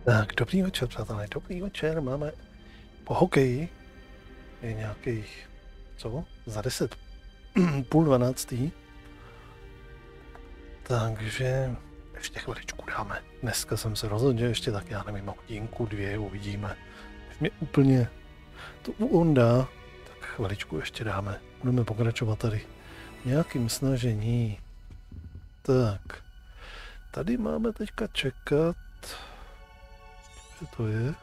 Tak, dobrý večer, přátelé, dobrý večer, máme po hokeji, je nějakých, co, za 10, půl 12. Takže ještě chviličku dáme. Dneska jsem se rozhodl, že ještě tak, já nevím, hodinku, 2 uvidíme. Když mě úplně to uondá, tak chviličku ještě dáme. Budeme pokračovat tady nějakým snažení. Tak, tady máme teďka čekat. Co to je?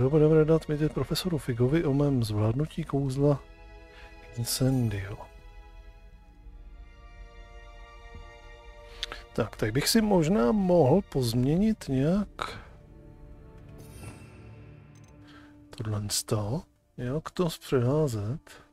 Budeme dát vědět profesoru Figovi o mém zvládnutí kouzla Incendio. Tak bych si možná mohl pozměnit nějak tohle sto, jak to zpřeházet.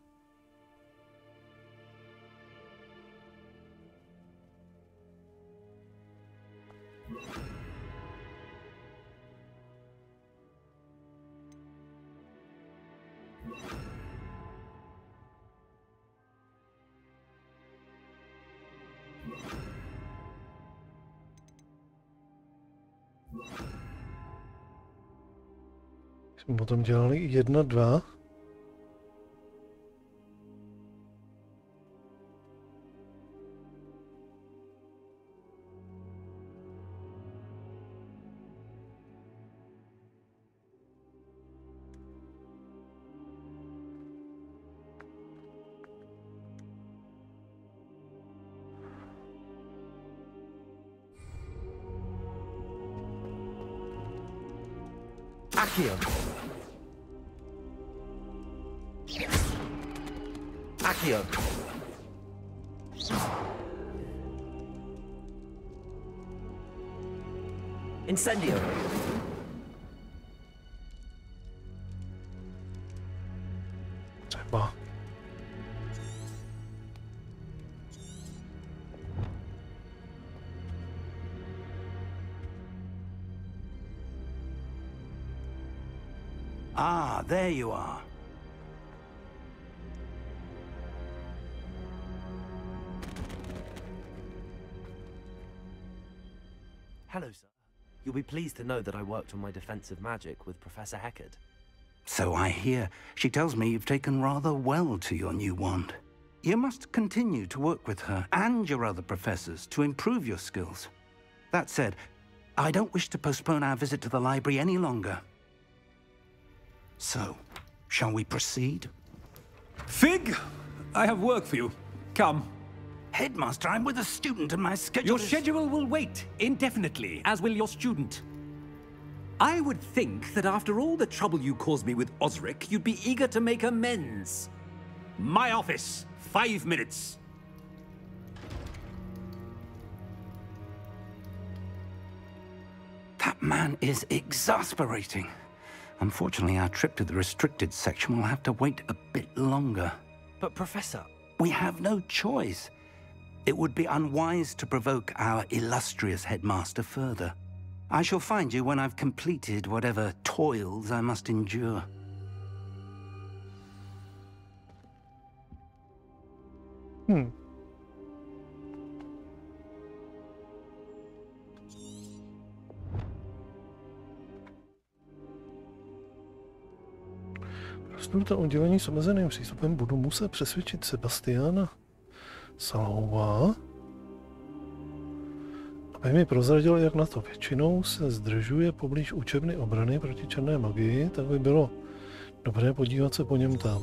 Jsme potom dělali 1, 2. Akio. Akio. Incendio. Třeba. Ah, there you are. Hello, sir. You'll be pleased to know that I worked on my defensive magic with Professor Heckard. So I hear. She tells me you've taken rather well to your new wand. You must continue to work with her and your other professors to improve your skills. That said, I don't wish to postpone our visit to the library any longer. So, shall we proceed? Fig, I have work for you. Come. Headmaster, I'm with a student and my schedule Your is... schedule will wait indefinitely, as will your student. I would think that after all the trouble you caused me with Osric, you'd be eager to make amends. My office, 5 minutes. That man is exasperating. Unfortunately, our trip to the restricted section will have to wait a bit longer. But, Professor... We have no choice. It would be unwise to provoke our illustrious headmaster further. I shall find you when I've completed whatever toils I must endure. Studenta udělení s omezeným přístupem budu muset přesvědčit Sebastiana Salova, aby mi prozradil, jak na to. Většinou se zdržuje poblíž učebny obrany proti černé magii, tak by bylo dobré podívat se po něm tam.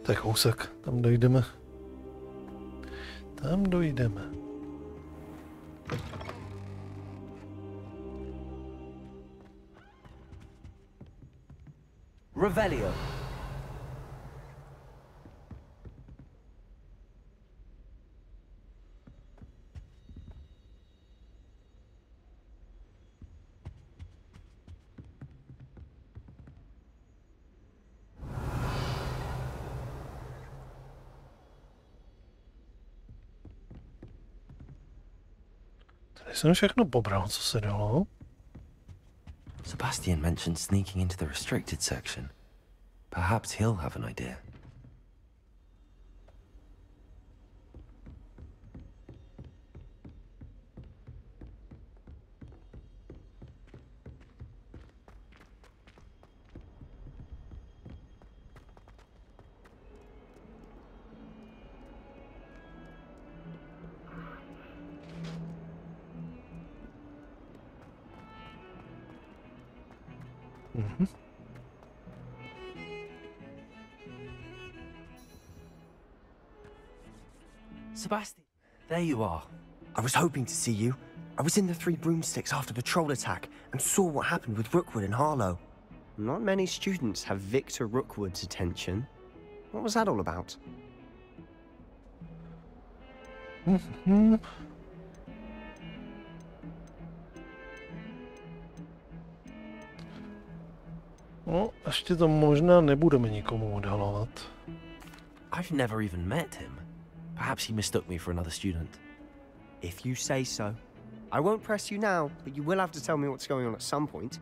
To je kousek, tam dojdeme. Tam dojdeme. Revelio. Tady jsem všechno pobral, co se dalo. Sebastian mentioned sneaking into the restricted section. Perhaps he'll have an idea. Sebastian, there you are. I was hoping to see you. I was in the Three Broomsticks after the troll attack and saw what happened with Rookwood and Harlow. Not many students have Victor Rookwood's attention. What was that all about? No, ještě to možná nebudeme nikomu odhalovat. I've never even met him. Perhaps he mistook me for another student. If you say so. I won't press you now, but you will have to tell me what's going on at some point.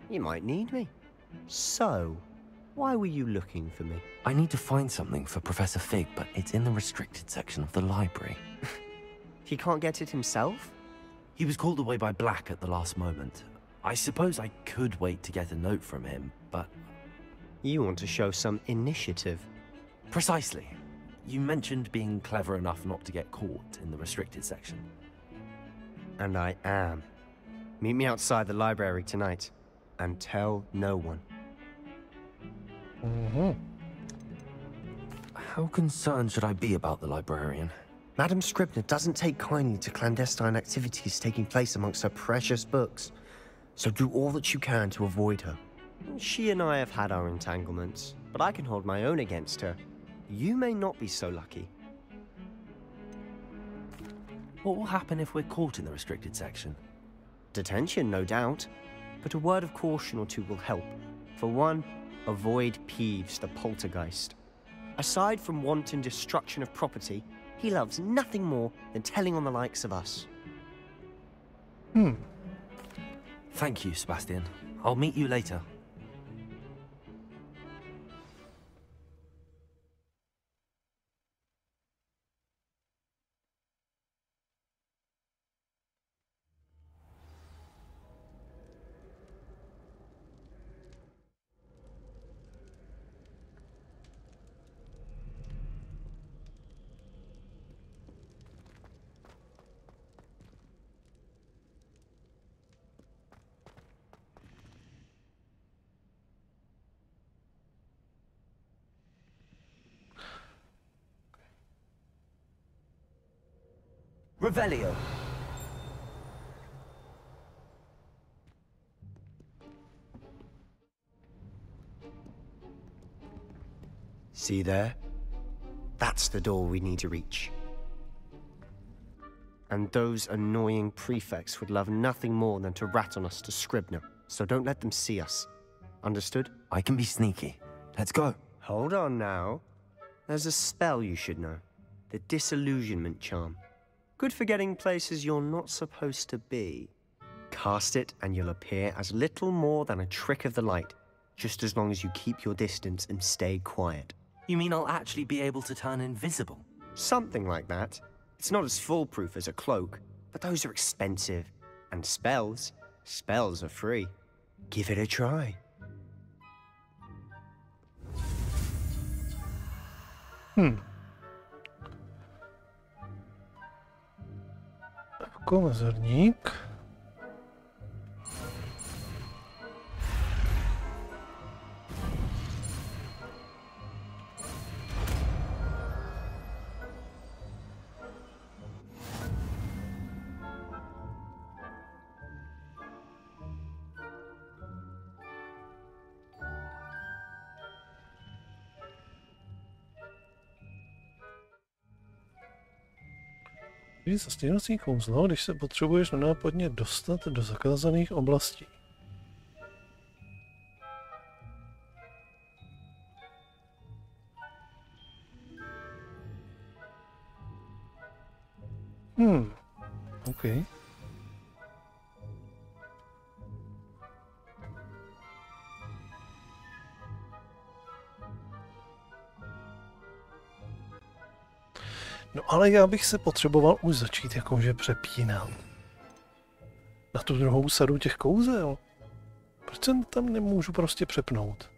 You might need me. So, why were you looking for me? I need to find something for Professor Fig, but it's in the restricted section of the library. He can't get it himself? He was called away by Black at the last moment. I suppose I could wait to get a note from him, but... You want to show some initiative. Precisely. You mentioned being clever enough not to get caught in the restricted section. And I am. Meet me outside the library tonight. And tell no one. How concerned should I be about the librarian? Madam Scribner doesn't take kindly to clandestine activities taking place amongst her precious books. So do all that you can to avoid her. She and I have had our entanglements, but I can hold my own against her. You may not be so lucky. What will happen if we're caught in the restricted section? Detention, no doubt. But a word of caution or two will help. For one, avoid Peeves, the poltergeist. Aside from wanton destruction of property, he loves nothing more than telling on the likes of us. Thank you, Sebastian. I'll meet you later. Revelio. See there? That's the door we need to reach. And those annoying prefects would love nothing more than to rat on us to Scribner, so don't let them see us. Understood? I can be sneaky. Let's go. Hold on now. There's a spell you should know. The Disillusionment Charm. Good for getting places you're not supposed to be. Cast it and you'll appear as little more than a trick of the light, just as long as you keep your distance and stay quiet. You mean I'll actually be able to turn invisible? Something like that. It's not as foolproof as a cloak, but those are expensive. And spells are free. Give it a try. Komezerník. Zastěnovací kouzlo, když se potřebuješ nenápadně dostat do zakázaných oblastí. OK. No ale já bych se potřeboval už začít jakože přepínat na tu druhou sadu těch kouzel. Proč se tam nemůžu prostě přepnout?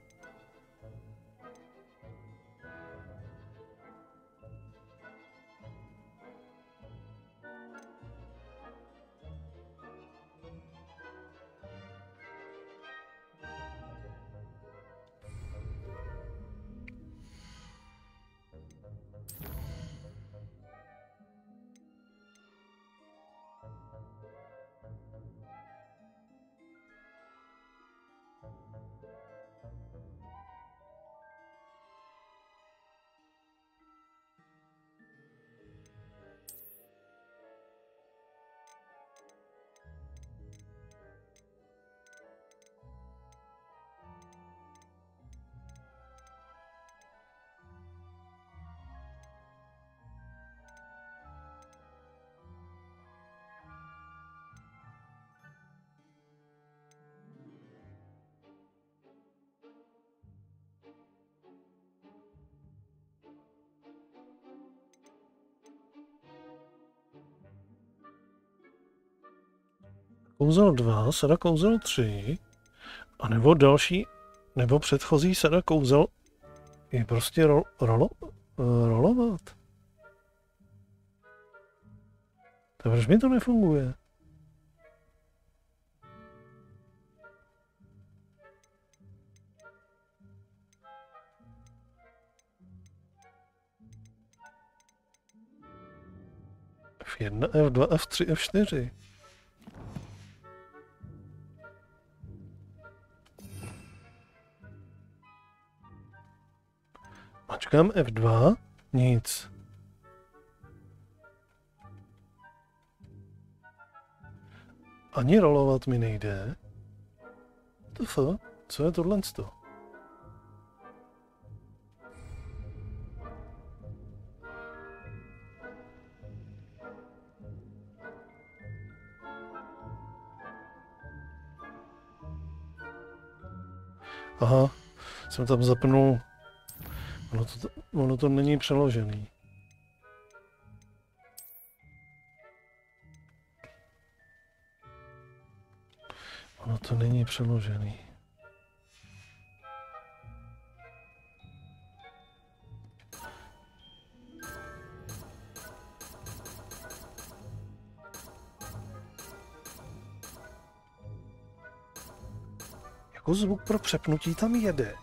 Kouzel 2, sada kouzel 3, a nebo další, nebo předchozí sada kouzel je prostě rolovat. Tak proč mi to nefunguje? F1, F2, F3, F4. Mačkám F2, nic. Ani rolovat mi nejde. Co je tohle? Aha, jsem tam zapnul. Ono to není přeložený. Ono to není přeložený. Jako zvuk pro přepnutí tam jede.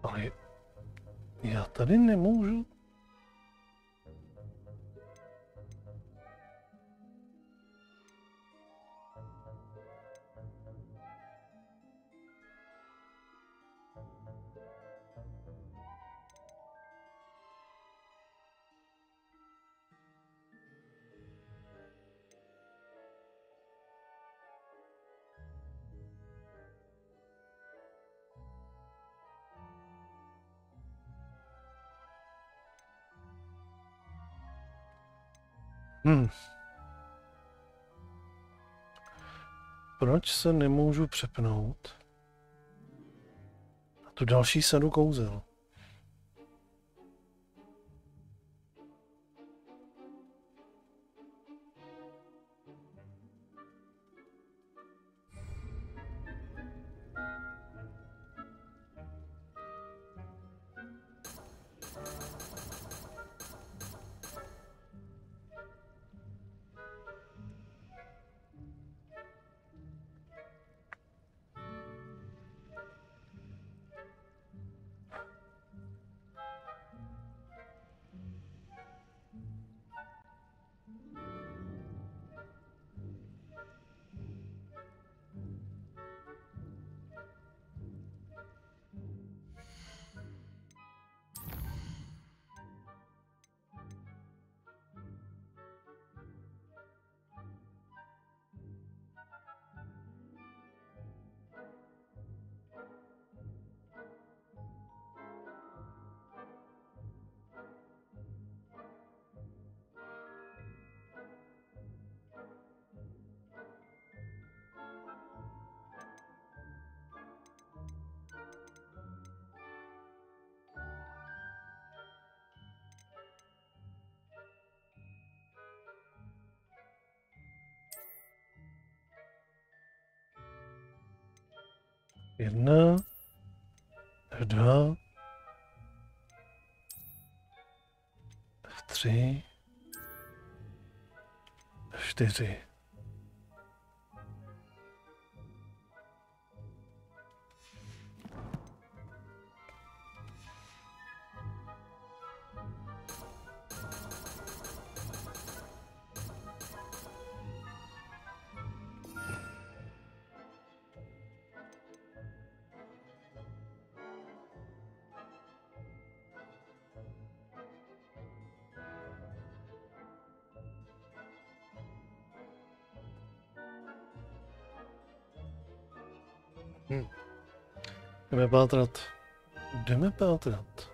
Ale já tady nemůžu. Proč se nemůžu přepnout na tu další sadu kouzel? 1, F2, F3, F4. Jdeme pátrat. Jdeme pátrat.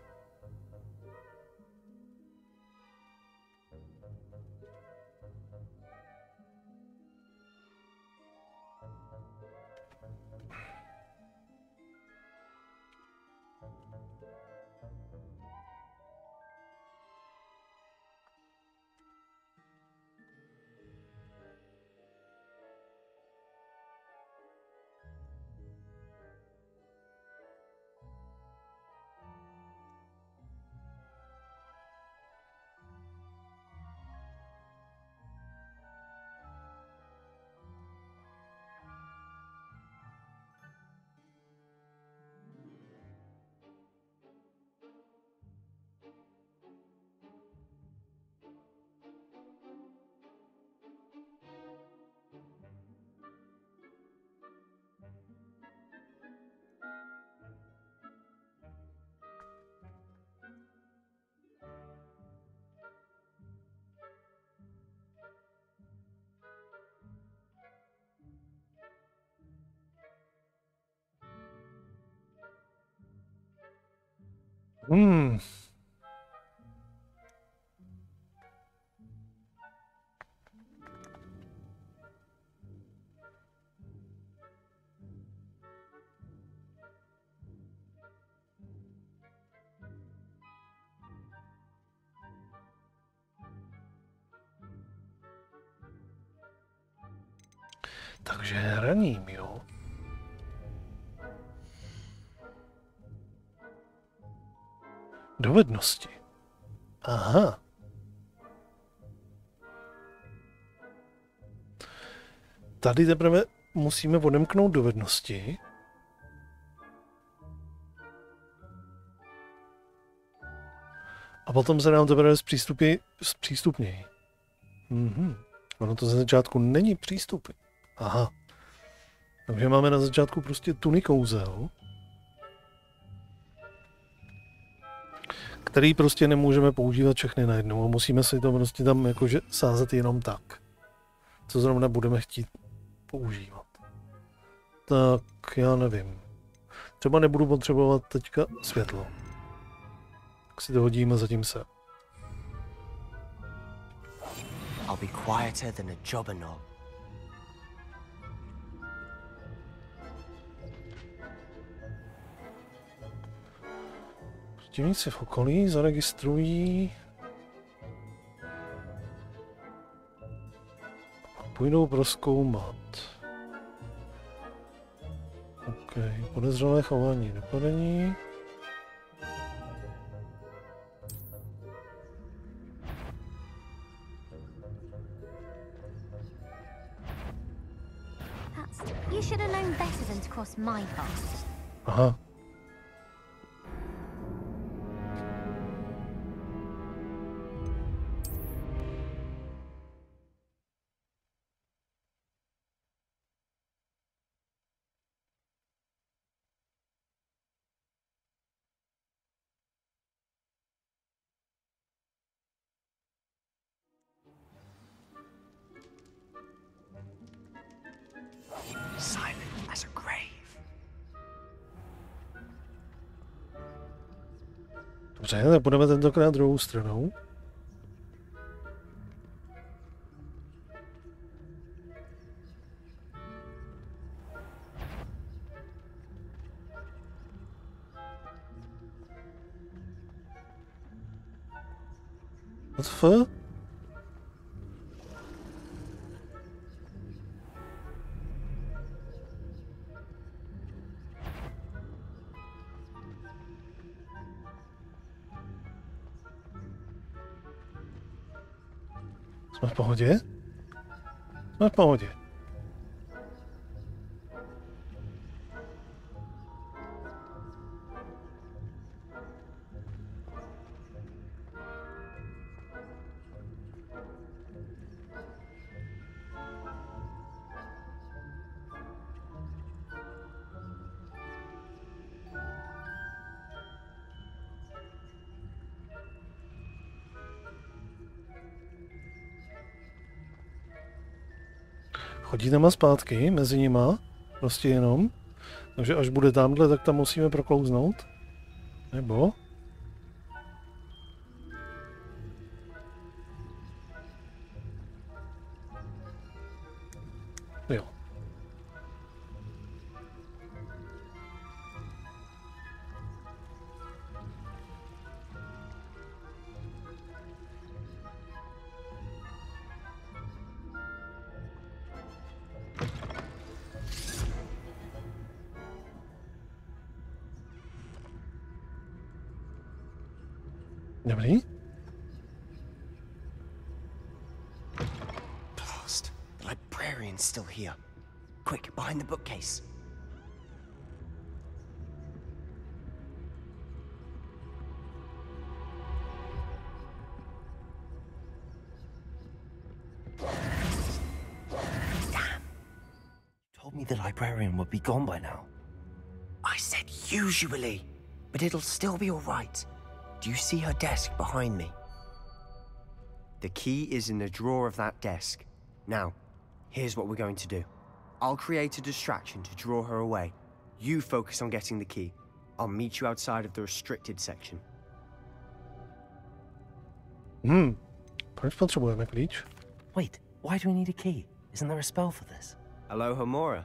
Takže hraním, jo. Dovednosti. Aha. Tady teprve musíme odemknout dovednosti. A potom se nám teprve zpřístupnějí. Ono to ze začátku není přístupný. Aha. Takže máme na začátku prostě tuny kouzel, který prostě nemůžeme používat všechny najednou a musíme si to prostě tam jakože sázet jenom tak, co zrovna budeme chtít používat. Tak já nevím. Třeba nebudu potřebovat teďka světlo. Tak si to hodíme zatím sem. I'll be quieter than a jobberknoll. Protivníci v okolí zaregistrují a půjdou prozkoumat. OK, podezřelé chování, napadení. You should have known better than to cross my path. Aha. Silent as a grave. Dobře, tak budeme tentokrát druhou stranou. What the fuck? Jsme v pohodě? Jsme v pohodě. Chodí tam a zpátky mezi nima, prostě jenom. Takže až bude tamhle, tak tam musíme proklouznout. Nebo? Jo. Dobrý. Blast. The librarian's still here. Quick, behind the bookcase. Told me the librarian would be gone by now. I said usually, but it'll still be all right. Do you see her desk behind me? The key is in the drawer of that desk. Now, here's what we're going to do. I'll create a distraction to draw her away. You focus on getting the key. I'll meet you outside of the restricted section. Proč potřebujeme klíč? Wait, why do we need a key? Isn't there a spell for this? Alohomora.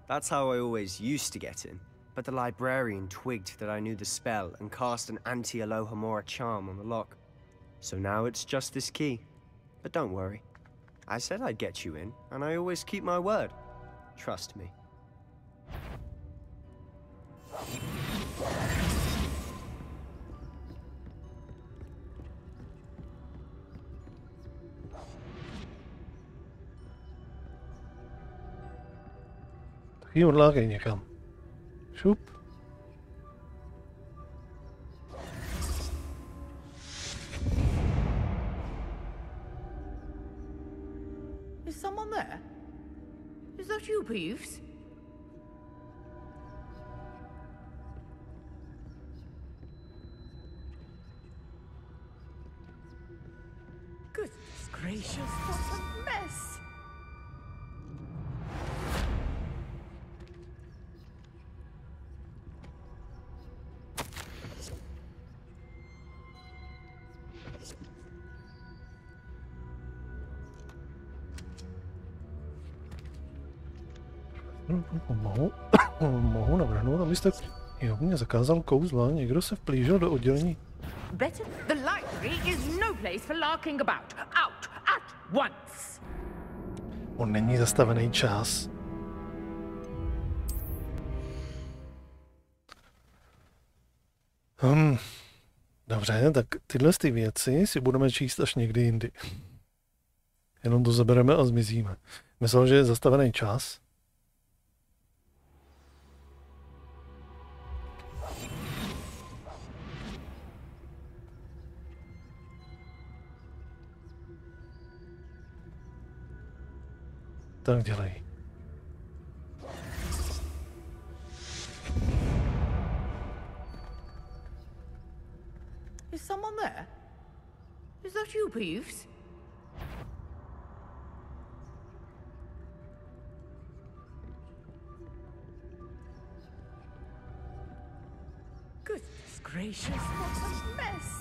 That's how I always used to get in. But the librarian twigged that I knew the spell and cast an anti-Alohomora charm on the lock. So now it's just this key. But don't worry. I said I'd get you in, and I always keep my word. Trust me. Tak ji odlákej někam. Šup. Is someone there? Is that you, Peeves? Goodness gracious, what a mess! Mohu navrhnout, abyste mě zakázal kouzla. Někdo se vplížil do oddělení. Better. The library is no place for larking about. Out at once. On není zastavený čas. Dobře, tak tyhle ty věci si budeme číst až někdy jindy. Jenom to zabereme a zmizíme. Myslel, že je zastavený čas. Tak dělej. Is someone there? Is that you, Peeves? Goodness gracious, what a mess!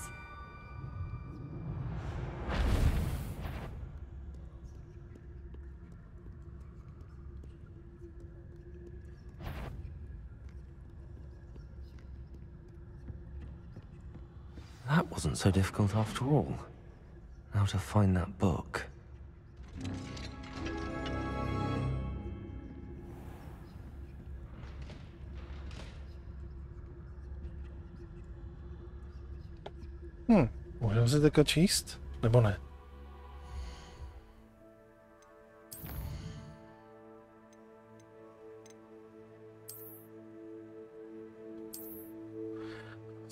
That wasn't so difficult after all. Now to find that book. Můžeme si teďka číst? Nebo ne?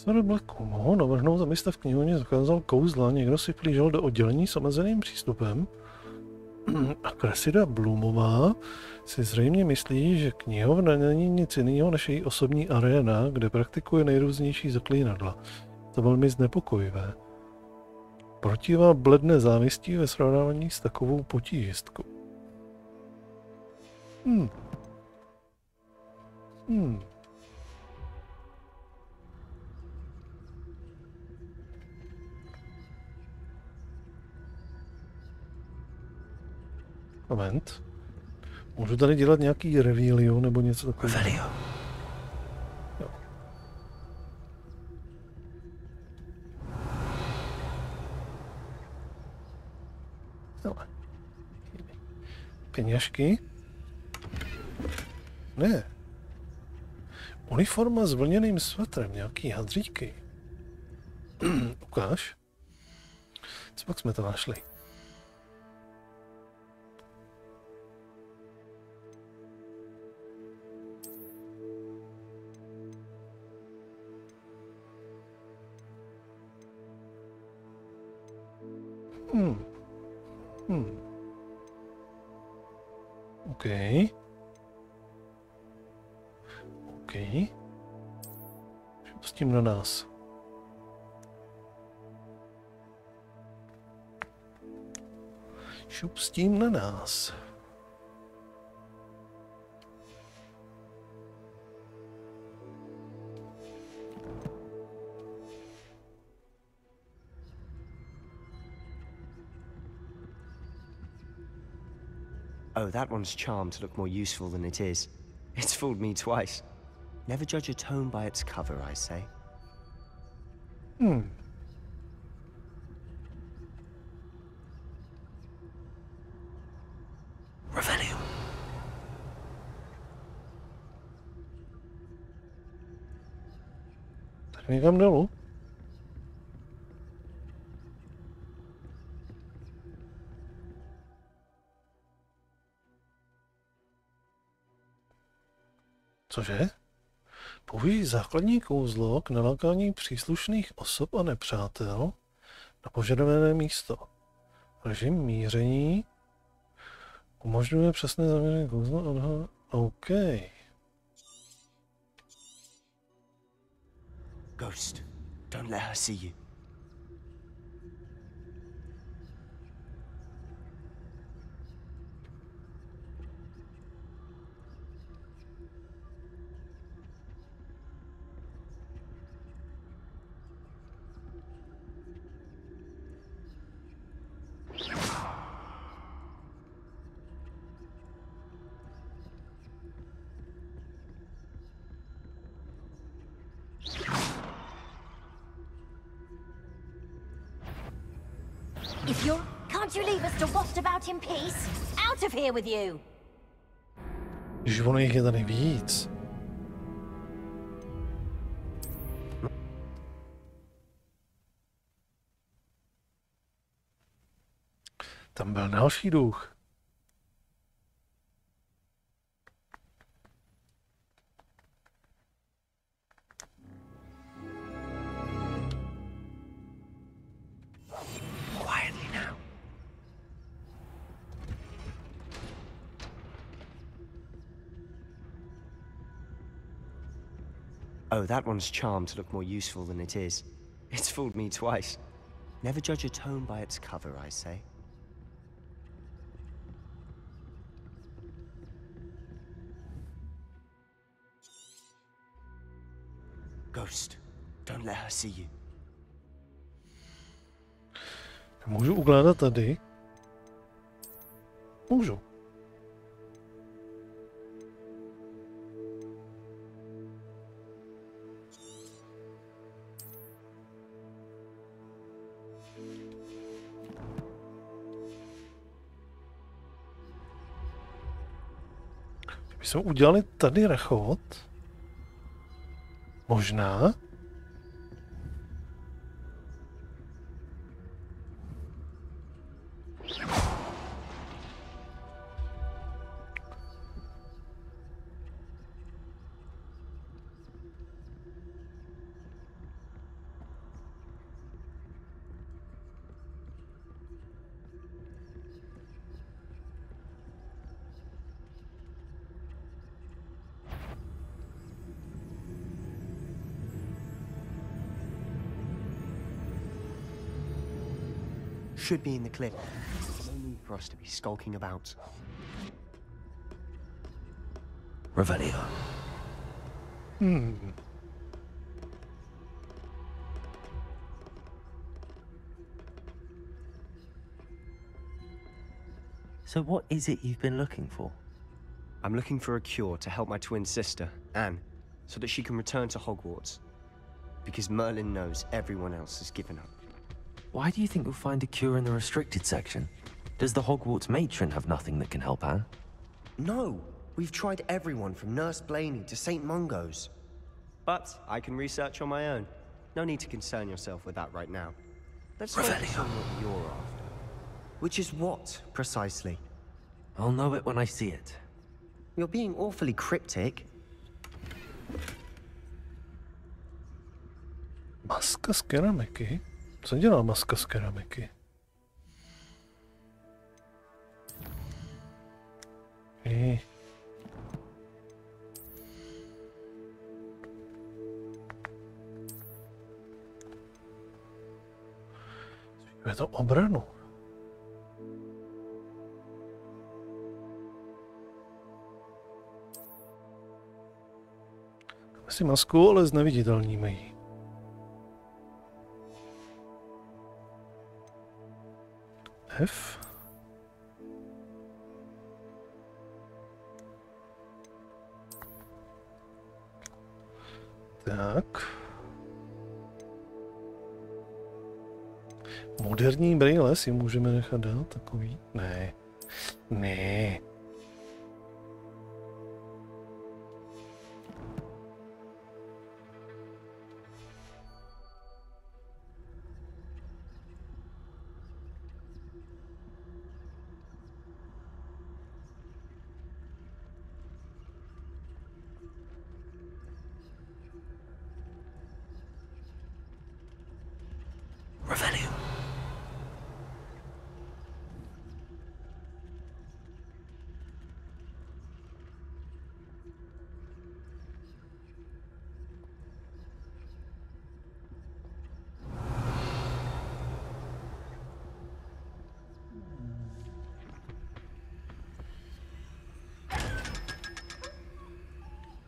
Profesor Blacku mohl navrhnout, abyste v knihovně zakázal kouzla, někdo si plížel do oddělení s omezeným přístupem. A Cressida Bloomová si zřejmě myslí, že knihovna není nic jiného než její osobní aréna, kde praktikuje nejrůznější zaklínadla. To velmi znepokojivé. Protivá bledné závistí ve srovnání s takovou potížistkou. Moment. Můžu tady dělat nějaký revílio nebo něco takového? Jo. Hele. Peněžky? Ne. Uniforma s vlněným svetrem, nějaký hadříky. Ukáž. Co pak jsme to našli? OK. Šup s tím na nás. Šup s tím na nás. Oh, that one's charmed to look more useful than it is. It's fooled me twice. Never judge a tome by its cover, I say. Revelio. Tak někam dolů. Cože? Použij základní kouzlo k nalákání příslušných osob a nepřátel na požadované místo. Režim míření umožňuje přesné zaměření kouzla. OK. Ghost, don't let her see you. Can't you leave us to waft about in peace? Out of here with you! Když ono jich je tady víc. Tam byl další duch. Oh, that one's charmed to look more useful than it is. It's fooled me twice. Never judge a tome by its cover, I say. Ghost, don't let her see you. Můžu ukládat tady? Můžu. My jsme udělali tady rechod. Možná. should be in the clear. No need for us to be skulking about. Revelio. So what is it you've been looking for? I'm looking for a cure to help my twin sister, Anne, so that she can return to Hogwarts. Because Merlin knows everyone else has given up. Why do you think you'll find a cure in the restricted section? Does the Hogwarts matron have nothing that can help Anne? No! We've tried everyone from Nurse Blaney to St. Mungo's. But I can research on my own. No need to concern yourself with that right now. Let's focus on what you're after. Which is what, precisely? I'll know it when I see it. You're being awfully cryptic. Maska z keramiky? Co dělá maska z keramiky? Je to obranu. Dáme si masku, ale zneviditelníme ji. F. Tak. Moderní brýle si můžeme nechat dát takový? Ne. Ne.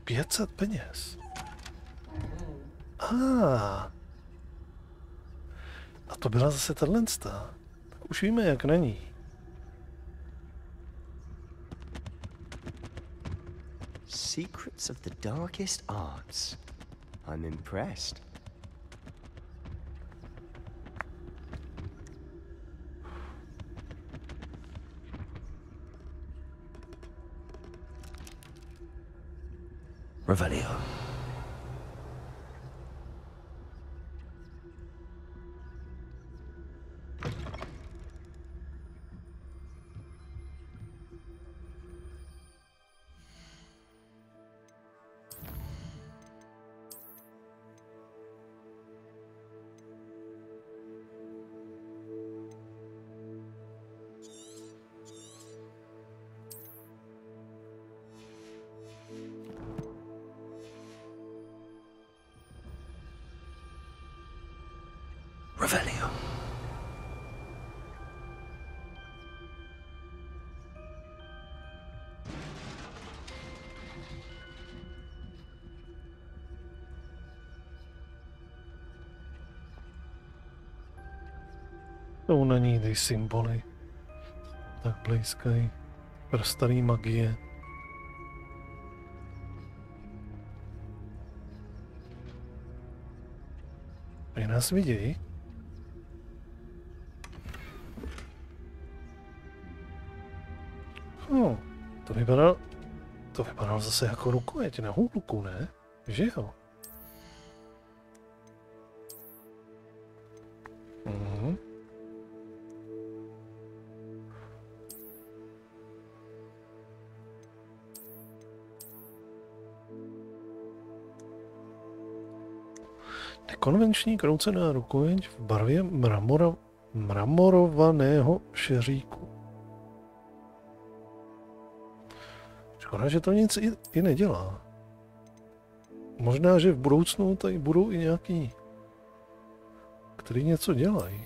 $500 peněz. A to byla zase tato. Tak už víme, jak není. Secrets of the darkest arts. I'm impressed. Revelio. Revelio. To na ní ty symboly. Tak blízkají. Prastarý magie. Oni nás vidějí. To vypadalo zase jako rukojeť na hůlku, ne? Že jo? Nekonvenční kroucená rukojeť v barvě mramorovaného šeříku. Škoda, že to nic i nedělá. Možná, že v budoucnu tady budou i nějaký, který něco dělají.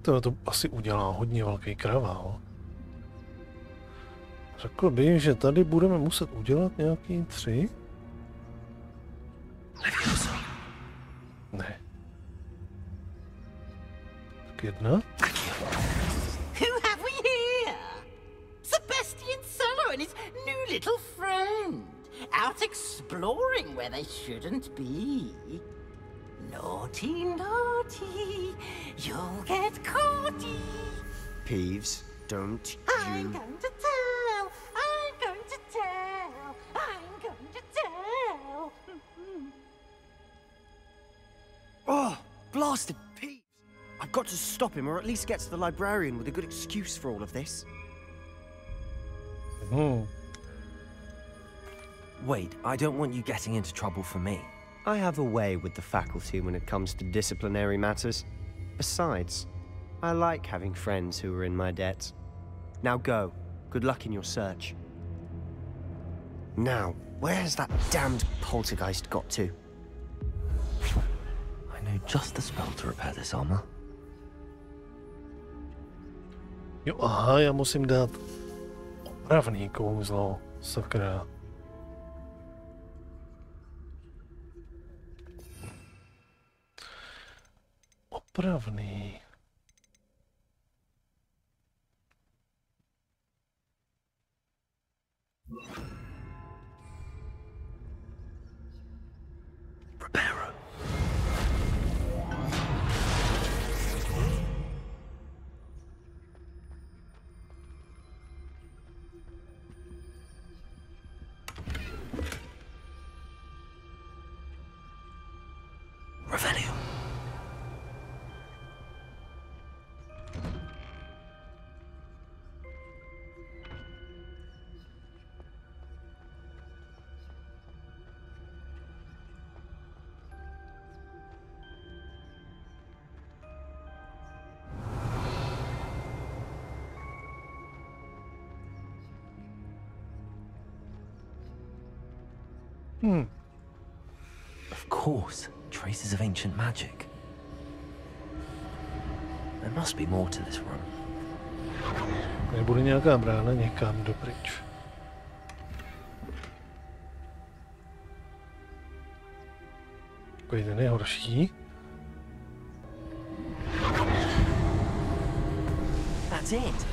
To asi udělá hodně velký kravál. Řekl bych, že tady budeme muset udělat nějaký 3. Ne. Tak 1. Who have we here? Sebastian Solo and his new little friend. Out exploring where they shouldn't be. Naughty, naughty, you'll get caughty. Peeves, don't I'm going to tell, I'm going to tell, I'm going to tell. Oh, blasted Peeves! I've got to stop him, or at least get to the librarian with a good excuse for all of this. Wait, I don't want you getting into trouble for me. I have a way with the faculty when it comes to disciplinary matters. Besides, I like having friends who are in my debt. Now go. Good luck in your search. Now, where has that damned poltergeist got to? I know just the spell to repair this armor. Jo, aha, já musím dát opravný kouzlo, sakra. Opravný. Reparo. Revelio. Of course, traces of ancient magic. There must be more to this room. Nebude nějaká brána někam dopryč. Takový ten nejhorší. That's it.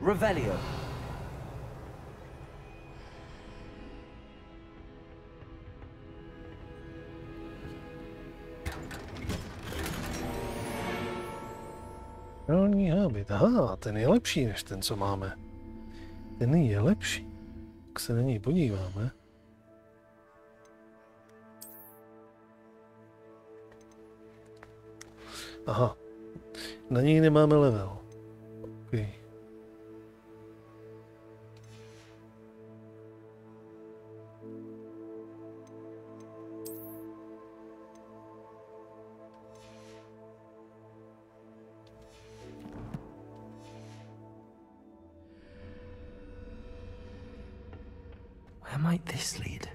Revelio. Rolní hábit. Aha, ten je lepší než ten, co máme. Ten je lepší. Tak se na něj podíváme. Aha. Na něj nemáme level. Okay. Where might this lead?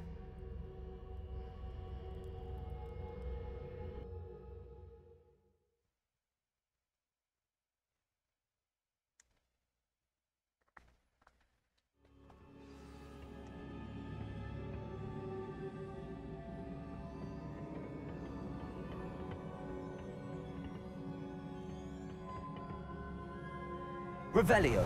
Revelio.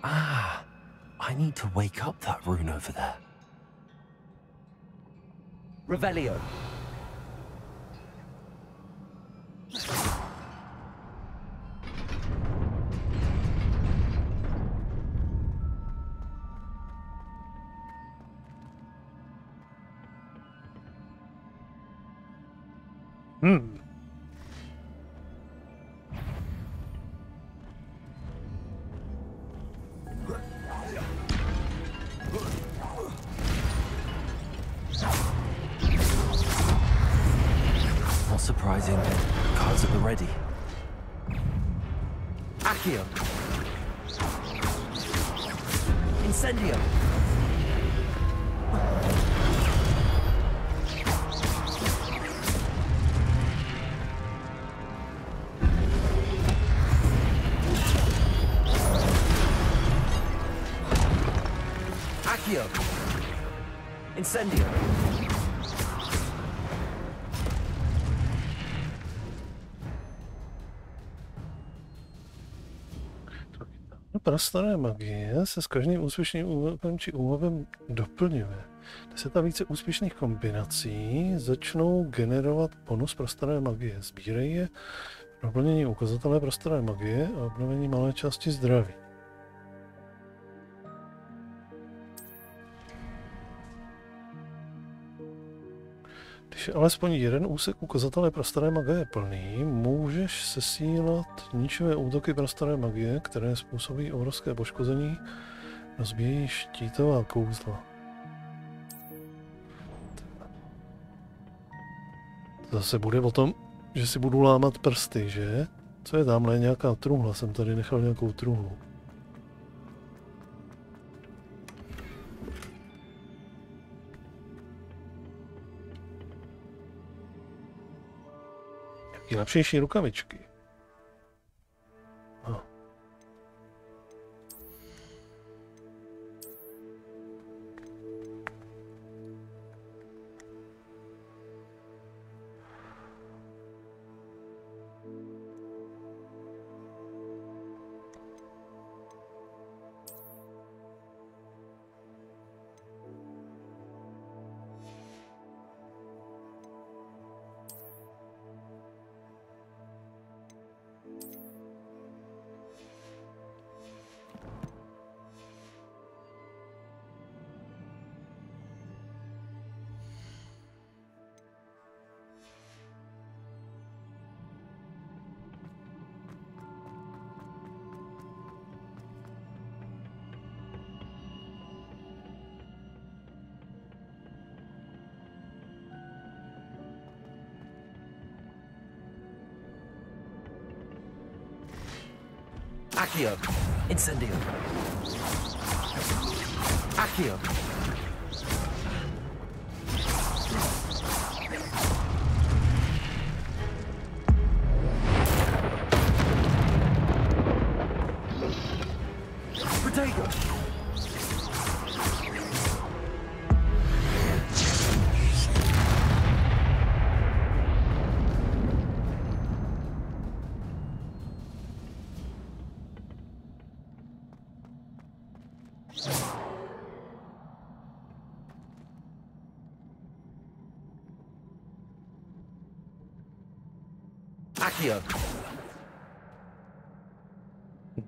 Ah, I need to wake up that rune over there. Revelio. Not surprising. Cards at the ready. Accio. Incendio. Accio. Incendio. Prastaré magie se s každým úspěšným úvabem či úvabem doplňuje. 10 a více úspěšných kombinací začnou generovat bonus prastaré magie. Sbírej je pro doplnění ukazatele prastaré magie a obnovení malé části zdraví. Když je alespoň jeden úsek ukazatele prastaré magie plný, můžeš sesílat ničivé útoky prastaré magie, které způsobí obrovské poškození, rozbíjejí štítová kouzla. To zase bude o tom, že si budu lámat prsty, že? Co je tamhle? Nějaká truhla, jsem tady nechal nějakou truhlu. Jaký lepšejší rukavičky. No. Accio. Incendio. Accio. Protego.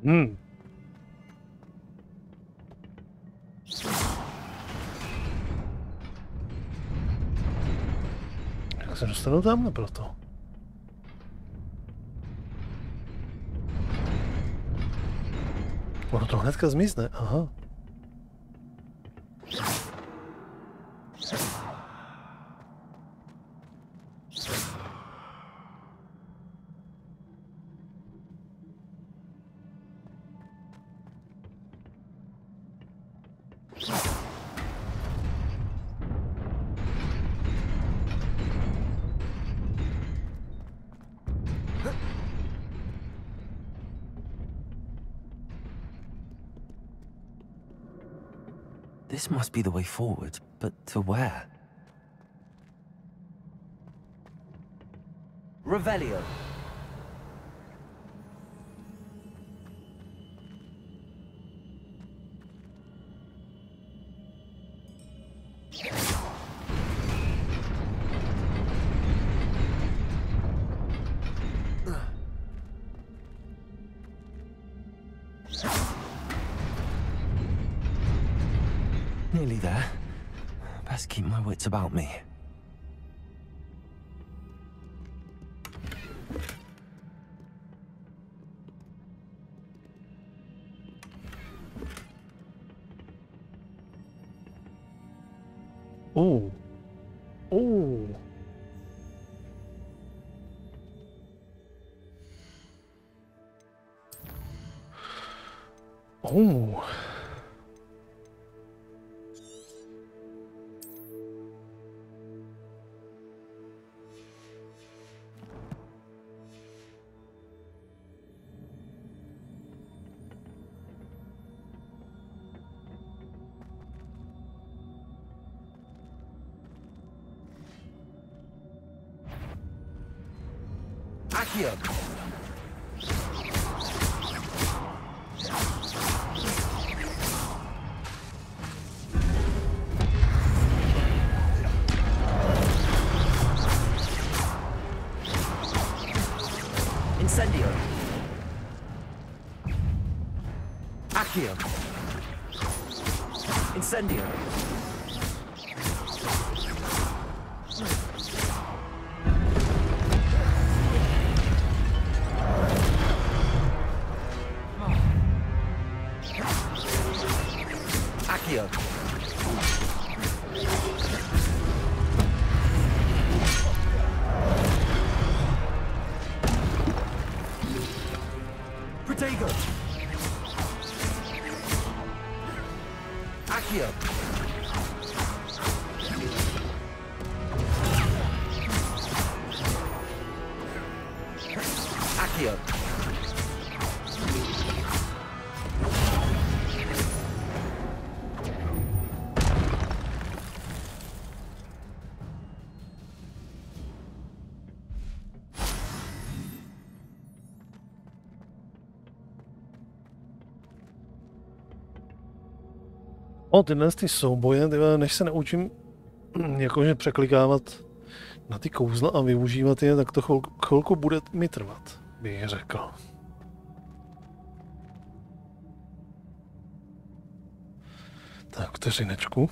Jak se dostanu tamhle proto? Ono to hnedka zmizne, aha. This must be the way forward, but to where? Revelio. Nearly there. Best keep my wits about me. Oh. Oh. Oh. Accio. Incendio. Accio. Incendio. Accio. Protego. Accio. Accio. Tyhle ty souboje, než se naučím jakože překlikávat na ty kouzla a využívat je, tak to chvilku bude mi trvat, bych řekl. Tak, vteřinečku.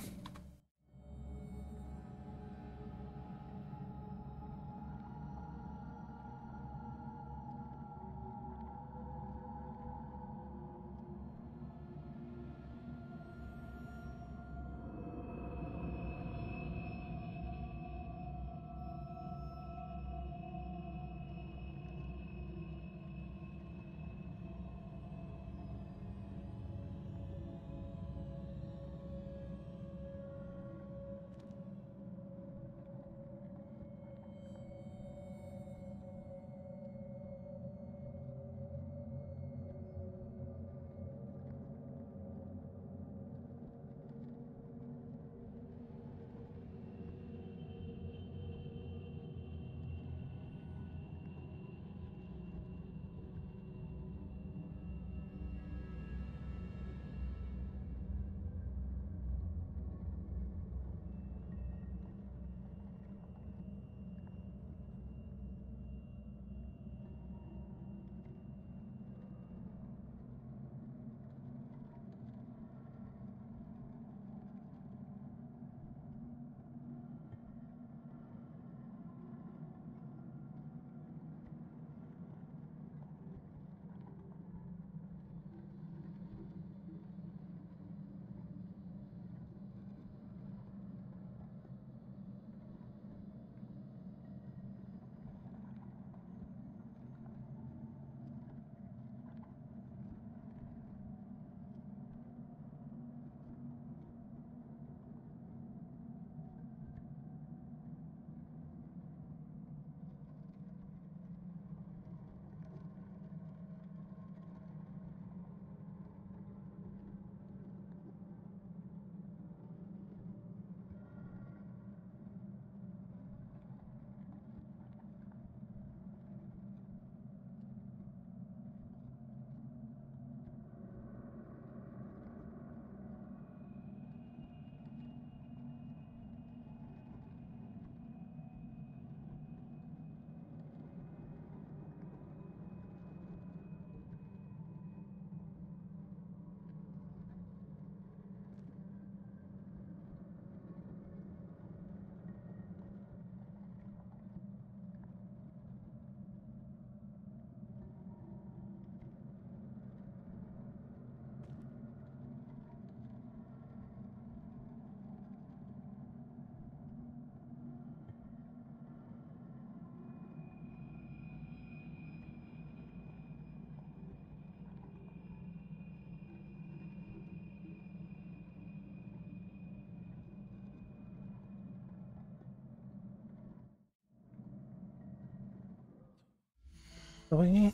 Dobrý.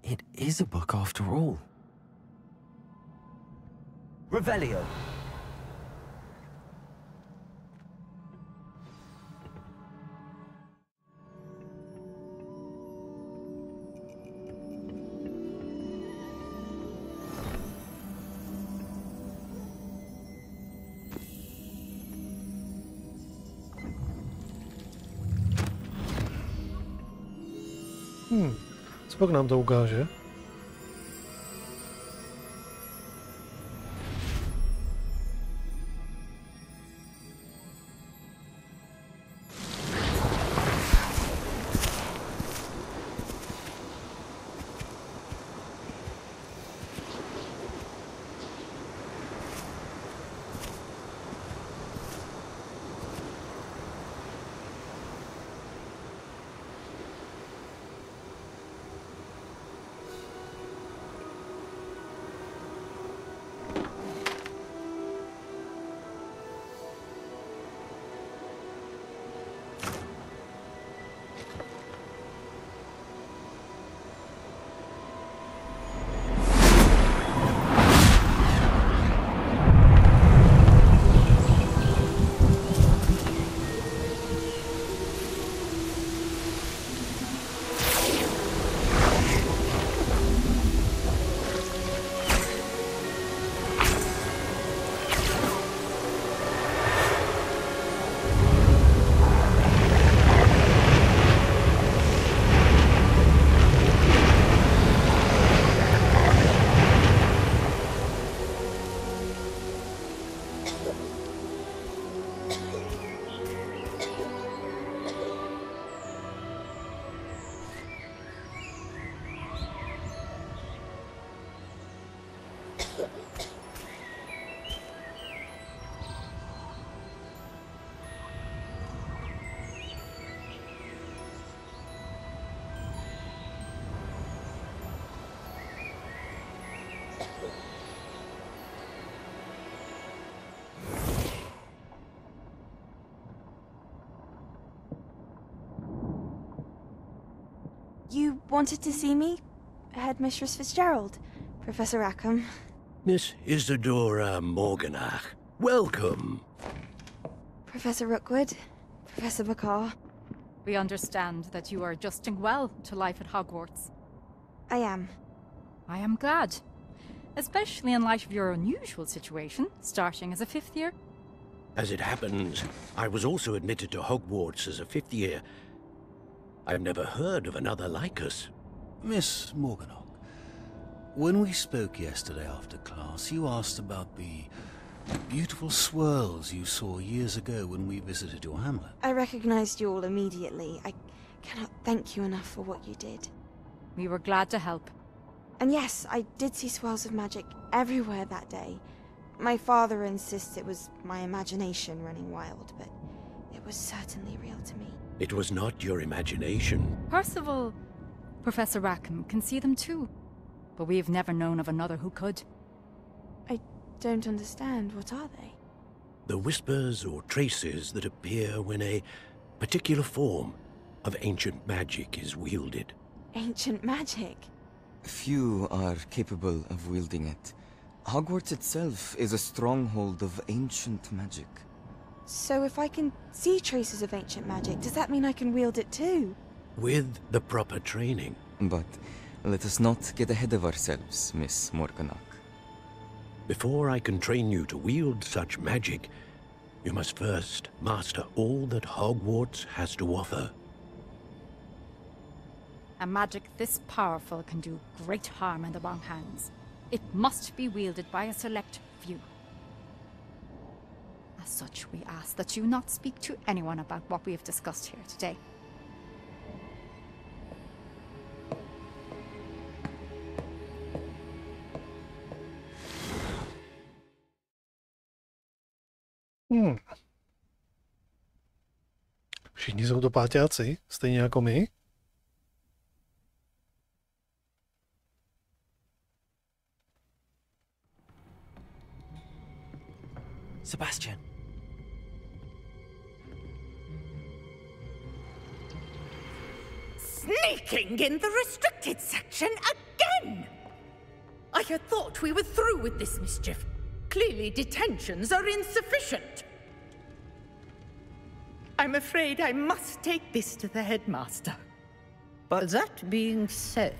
It is a book after all. Revelio. Co pak nám to ukáže? You wanted to see me? Headmistress Fitzgerald? Professor Rackham? Miss Isadora Morganach, welcome. Professor Rookwood? Professor Bakar? We understand that you are adjusting well to life at Hogwarts. I am. I am glad. Especially in light of your unusual situation, starting as a 5th year. As it happens, I was also admitted to Hogwarts as a 5th year. I've never heard of another like us. Miss Morganach, when we spoke yesterday after class, you asked about the beautiful swirls you saw years ago when we visited your hamlet. I recognized you all immediately. I cannot thank you enough for what you did. We were glad to help. And yes, I did see swirls of magic everywhere that day. My father insists it was my imagination running wild, but it was certainly real to me. It was not your imagination. Percival, Professor Rackham can see them too. But we've never known of another who could. I don't understand. What are they? The whispers or traces that appear when a particular form of ancient magic is wielded. Ancient magic? Few are capable of wielding it. Hogwarts itself is a stronghold of ancient magic. So if I can see traces of ancient magic, does that mean I can wield it too? With the proper training. But let us not get ahead of ourselves, Miss Morganach. Before I can train you to wield such magic, you must first master all that Hogwarts has to offer. A magic this powerful can do great harm in the wrong hands. It must be wielded by a select few. As such, we ask that you not speak to anyone about what we have discussed here today. Všichni jsou to páťáci, stejně jako my. Sebastian. Sneaking in the restricted section again! I had thought we were through with this mischief. Clearly detentions are insufficient. I'm afraid I must take this to the headmaster. But that being said,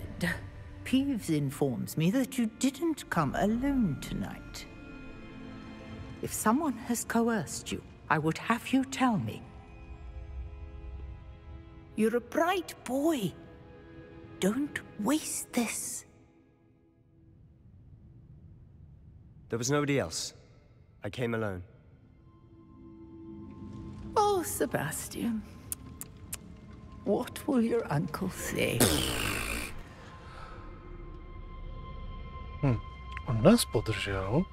Peeves informs me that you didn't come alone tonight. If someone has coerced you, I would have you tell me. You're a bright boy. Don't waste this. There was nobody else. I came alone. Oh, Sebastian. What will your uncle say? On nás podržel.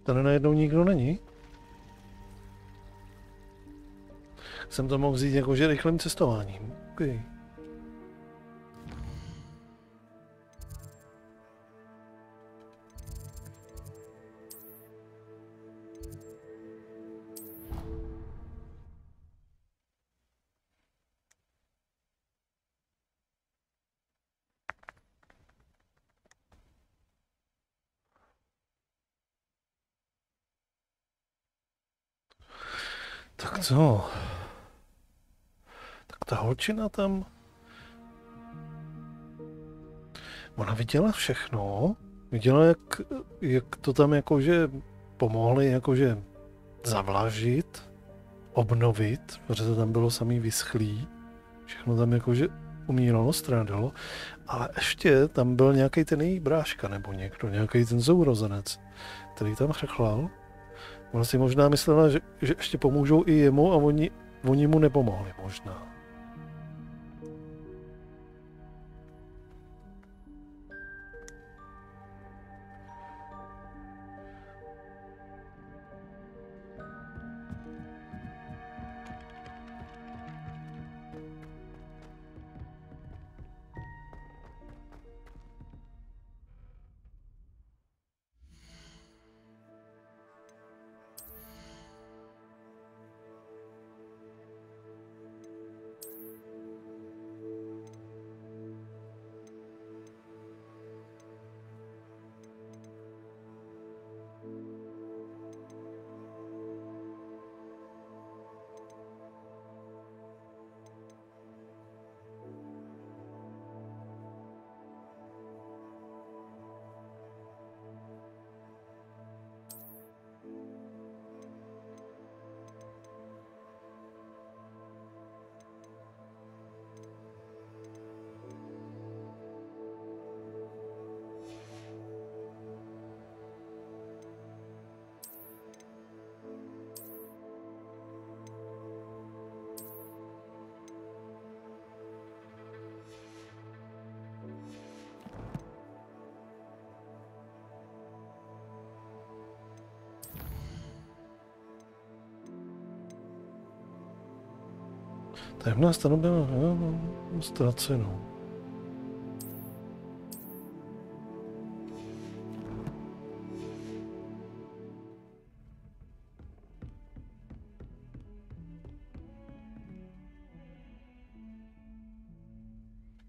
Tady najednou nikdo není. Jsem to mohl vzít jakože rychlým cestováním. Okay. Tak co? Tak ta holčina tam... Ona viděla všechno. Viděla, jak to tam jakože pomohli jakože zavlažit, obnovit, protože to tam bylo samý vyschlý. Všechno tam jakože umíralo, strádalo. Ale ještě tam byl nějaký ten její bráška nebo někdo, nějaký ten sourozenec, který tam chrchlal. Ona si možná myslela, že ještě pomůžou i jemu a oni mu nepomohli možná. Tajemná stanovena ztracenou.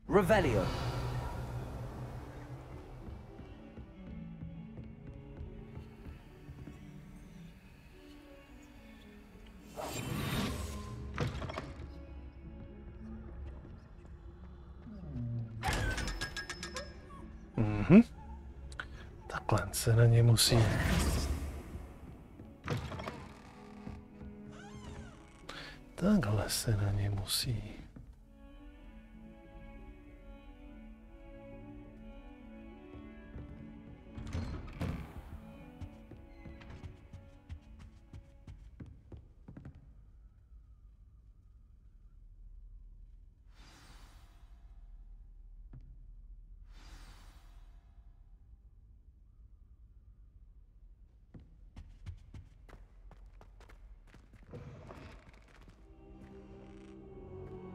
Revelio. Takhle se na ně musí. Takhle se na ně musí.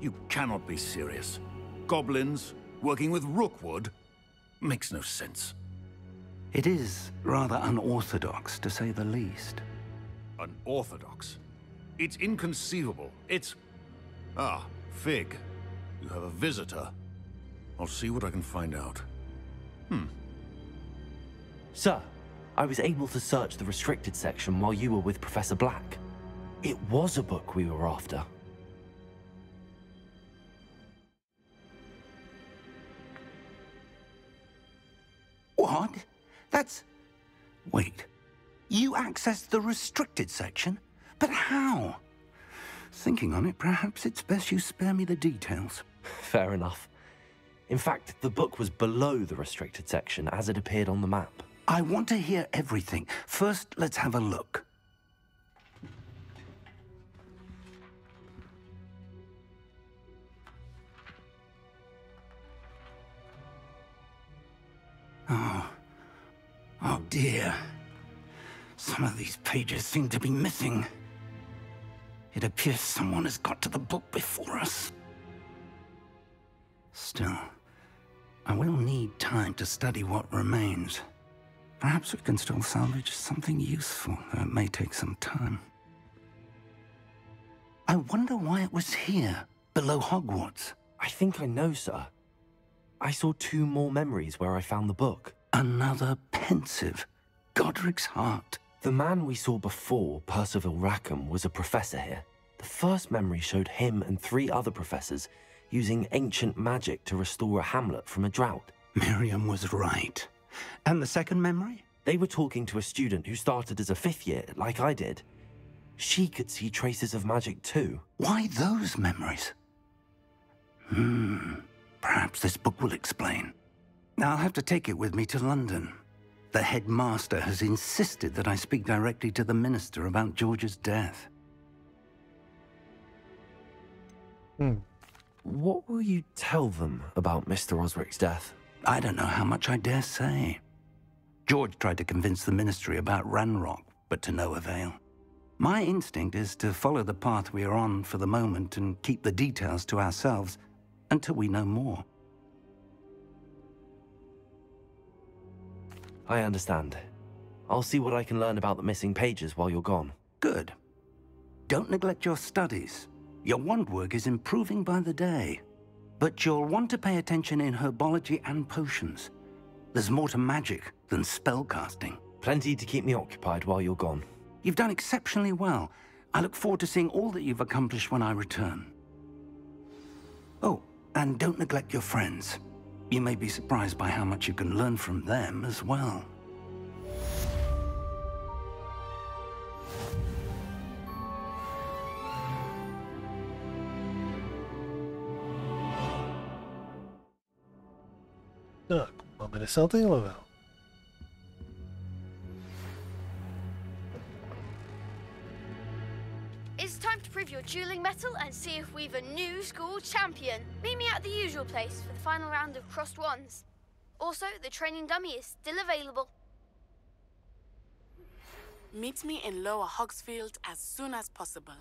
You cannot be serious. Goblins working with Rookwood makes no sense. It is rather unorthodox, to say the least. Unorthodox? It's inconceivable. It's... Ah, Fig. You have a visitor. I'll see what I can find out. Sir, I was able to search the restricted section while you were with Professor Black. It was a book we were after. What? That's... Wait. You accessed the restricted section? But how? Thinking on it, perhaps it's best you spare me the details. Fair enough. In fact, the book was below the restricted section as it appeared on the map. I want to hear everything. First, let's have a look. Oh dear. Some of these pages seem to be missing. It appears someone has got to the book before us. Still, I will need time to study what remains. Perhaps we can still salvage something useful, though it may take some time. I wonder why it was here, below Hogwarts. I think I know, sir. I saw 2 more memories where I found the book. Another pensive. Godric's heart. The man we saw before, Percival Rackham, was a professor here. The first memory showed him and 3 other professors using ancient magic to restore a hamlet from a drought. Miriam was right. And the second memory? They were talking to a student who started as a 5th year, like I did. She could see traces of magic too. Why those memories? Perhaps this book will explain. I'll have to take it with me to London. The headmaster has insisted that I speak directly to the minister about George's death. What will you tell them about Mr. Osric's death? I don't know how much I dare say. George tried to convince the ministry about Ranrock, but to no avail. My instinct is to follow the path we are on for the moment and keep the details to ourselves until we know more. I understand. I'll see what I can learn about the missing pages while you're gone. Good. Don't neglect your studies. Your wand work is improving by the day. But you'll want to pay attention in herbology and potions. There's more to magic than spellcasting. Plenty to keep me occupied while you're gone. You've done exceptionally well. I look forward to seeing all that you've accomplished when I return. Oh, and don't neglect your friends. You may be surprised by how much you can learn from them as well. Tak, máme 10. level. It's time to prove your dueling mettle and see if we've a new school champion. Meet me at the usual place for the final round of crossed wands. Also, the training dummy is still available. Meet me in Lower Hogsfield as soon as possible.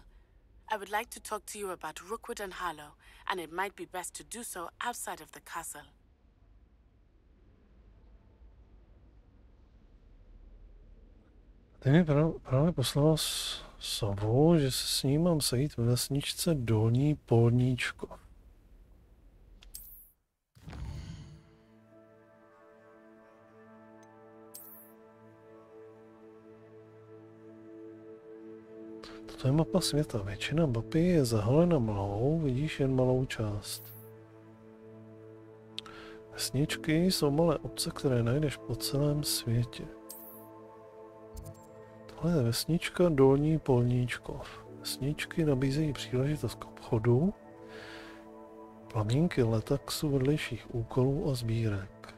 I would like to talk to you about Rookwood and Harlow, and it might be best to do so outside of the castle. Ty mi právě poslal sovu, že se s ním mám sejít ve vesničce Dolní Polníčko. Toto je mapa světa. Většina mapy je zahalena mlhou, vidíš jen malou část. Vesničky jsou malé obce, které najdeš po celém světě. Tohle je vesnička Dolní Polníčkov. Vesničky nabízejí příležitost k obchodu, plamínky letaxu vedlejších úkolů a sbírek.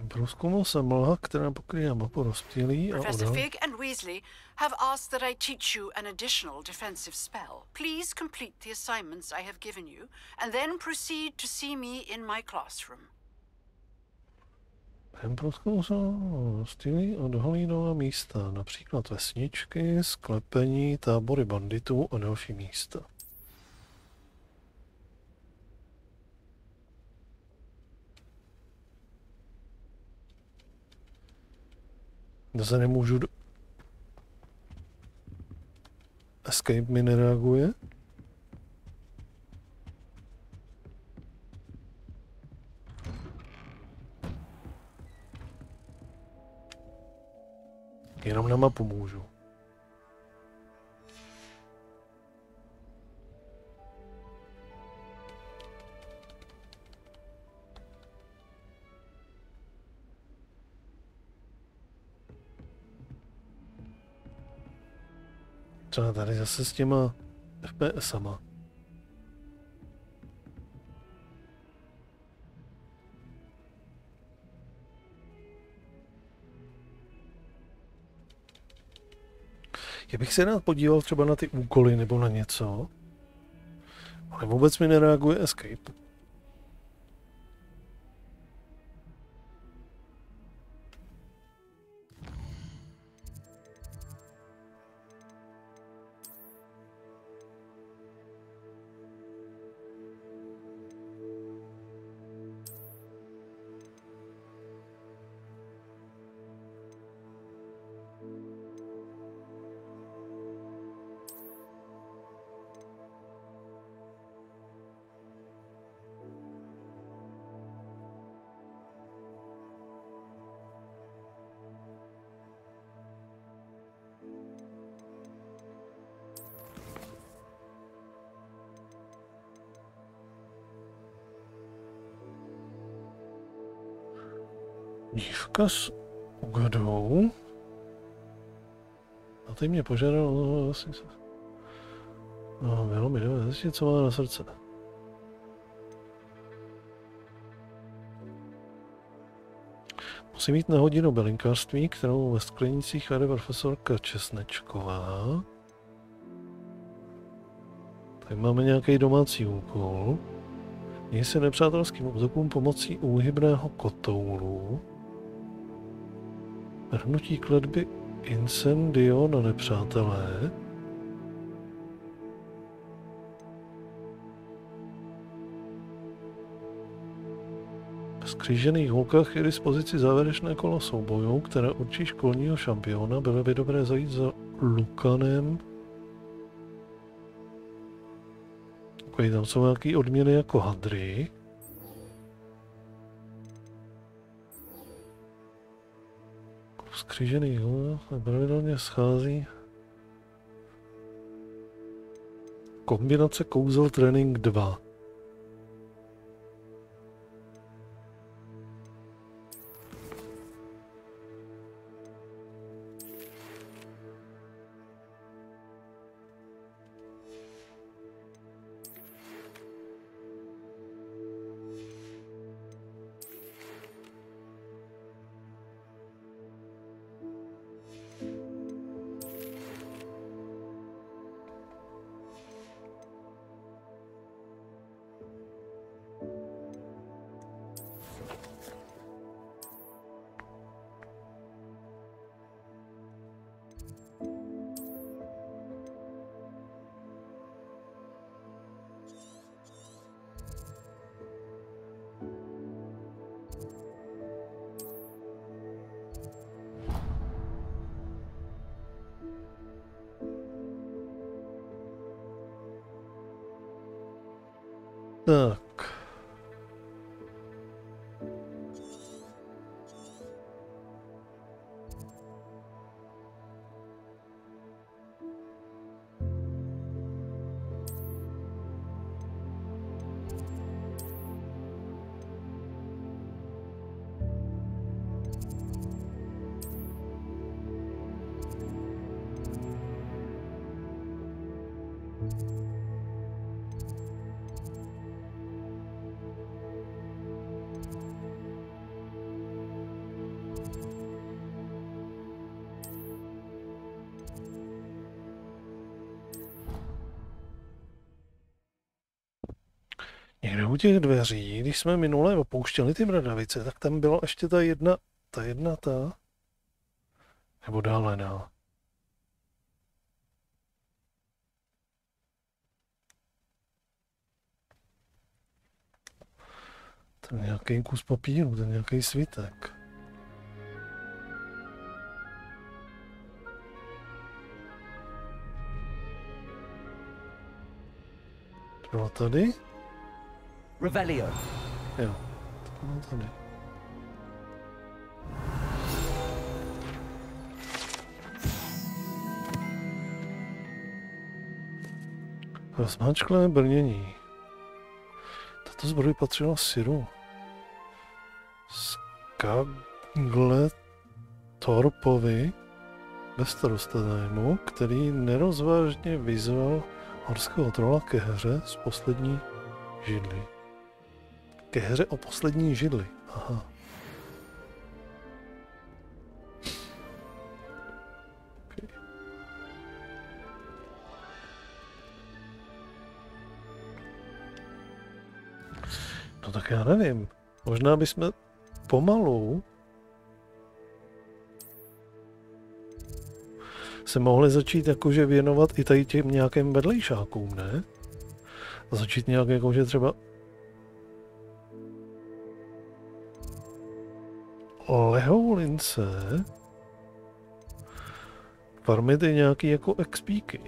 Průzkumu se mlha, která pokrývá mapu, rozptýlí a Professor Fig and Weasley have asked that I teach you an additional defensive spell. Please complete the assignments I have given you, and then proceed to see me in my classroom. Během průzkumu se rozptýlí a dohalí nová místa, například vesničky, sklepení, tábory banditů a další místa. Zase nemůžu Escape mi nereaguje. Jenom na mapu můžu. Třeba tady zase s těma FPSama. Já bych se rád podíval třeba na ty úkoly nebo na něco, ale vůbec mi nereaguje Escape. Dívka s ugadou. A teď mě požádal, no vlastně se... No, bylo mi dobře, zjistit, co má na srdce. Musím jít na hodinu bylinkářství, kterou ve sklenících vede profesorka Česnečková. Tak máme nějaký domácí úkol. Měj se nepřátelským útokům pomocí úhybného kotoulu. Vrhnutí kletby Incendio na nepřátelé. V skřížených holkách je dispozici závěrečné kolo soubojů, které určí školního šampiona. Bylo by dobré zajít za Lukanem. Tam jsou nějaké odměny jako hadry. Skřížený pravidelně schází. Kombinace kouzel trénink 2. Tak. Někde u těch dveří, když jsme minule opouštěli ty Bradavice, tak tam byla ještě ta jedna, nebo dále dál. To je nějaký kus papíru, to je nějaký svitek. To bylo tady? Revelio. Jo, to bylo tady. Rozmáčklé brnění. Tato zbroj patřila Syru. Skagletorpovi bezstarostanému, který nerozvážně vyzval horského trola ke hře z poslední židli. Ke hře o poslední židli. Aha. Okay. No tak já nevím. Možná bychom pomalu se mohli začít jakože věnovat i tady těm nějakým vedlejšákům, ne? A začít nějak jakože třeba lehoulince farmit i nějaký jako expíky.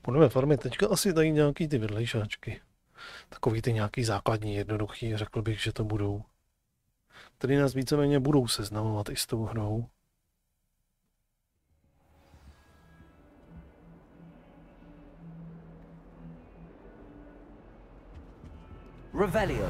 Budeme farmit teďka asi tady nějaký ty vedlejšáčky. Takový ty nějaký základní, jednoduchý, řekl bych, že to budou. Tady nás víceméně budou seznamovat i s tou hrou. Revelio.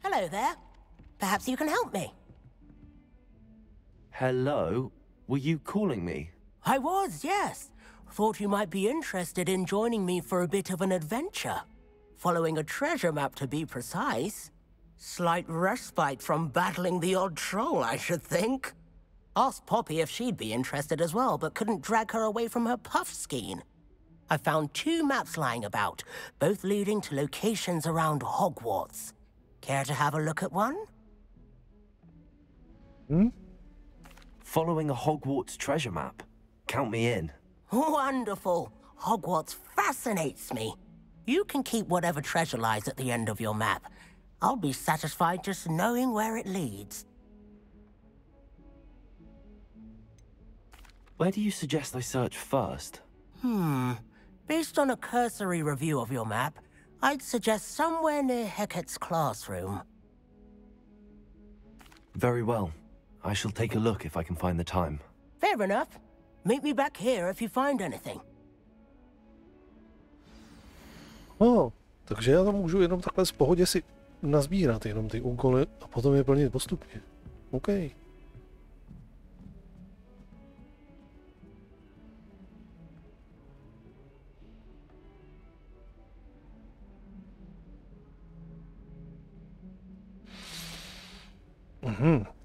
Hello there. Perhaps you can help me. Hello? Were you calling me? I was, yes. Thought you might be interested in joining me for a bit of an adventure. Following a treasure map, to be precise. Slight respite from battling the odd troll, I should think. Asked Poppy if she'd be interested as well, but couldn't drag her away from her puff skein. I found 2 maps lying about, both leading to locations around Hogwarts. Care to have a look at one? Following a Hogwarts treasure map. Count me in. Wonderful. Hogwarts fascinates me. You can keep whatever treasure lies at the end of your map. I'll be satisfied just knowing where it leads. Where do you suggest I search first? Based on a cursory review of your map, I'd suggest somewhere near Hecat's classroom. Very well. I shall take a look if I can find the time. Fair enough. Meet me back here if you find anything. Takže já tam můžu jenom takhle z pohodě si nazbírat jenom ty úkoly a potom je plnit postupně. OK.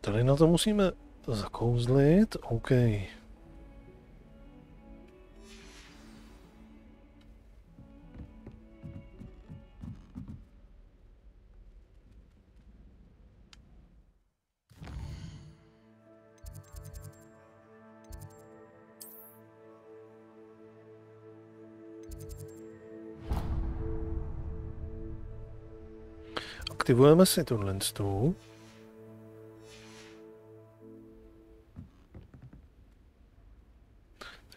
Tady na to musíme zakouzlit, OK. Aktivujeme si tohle stůl.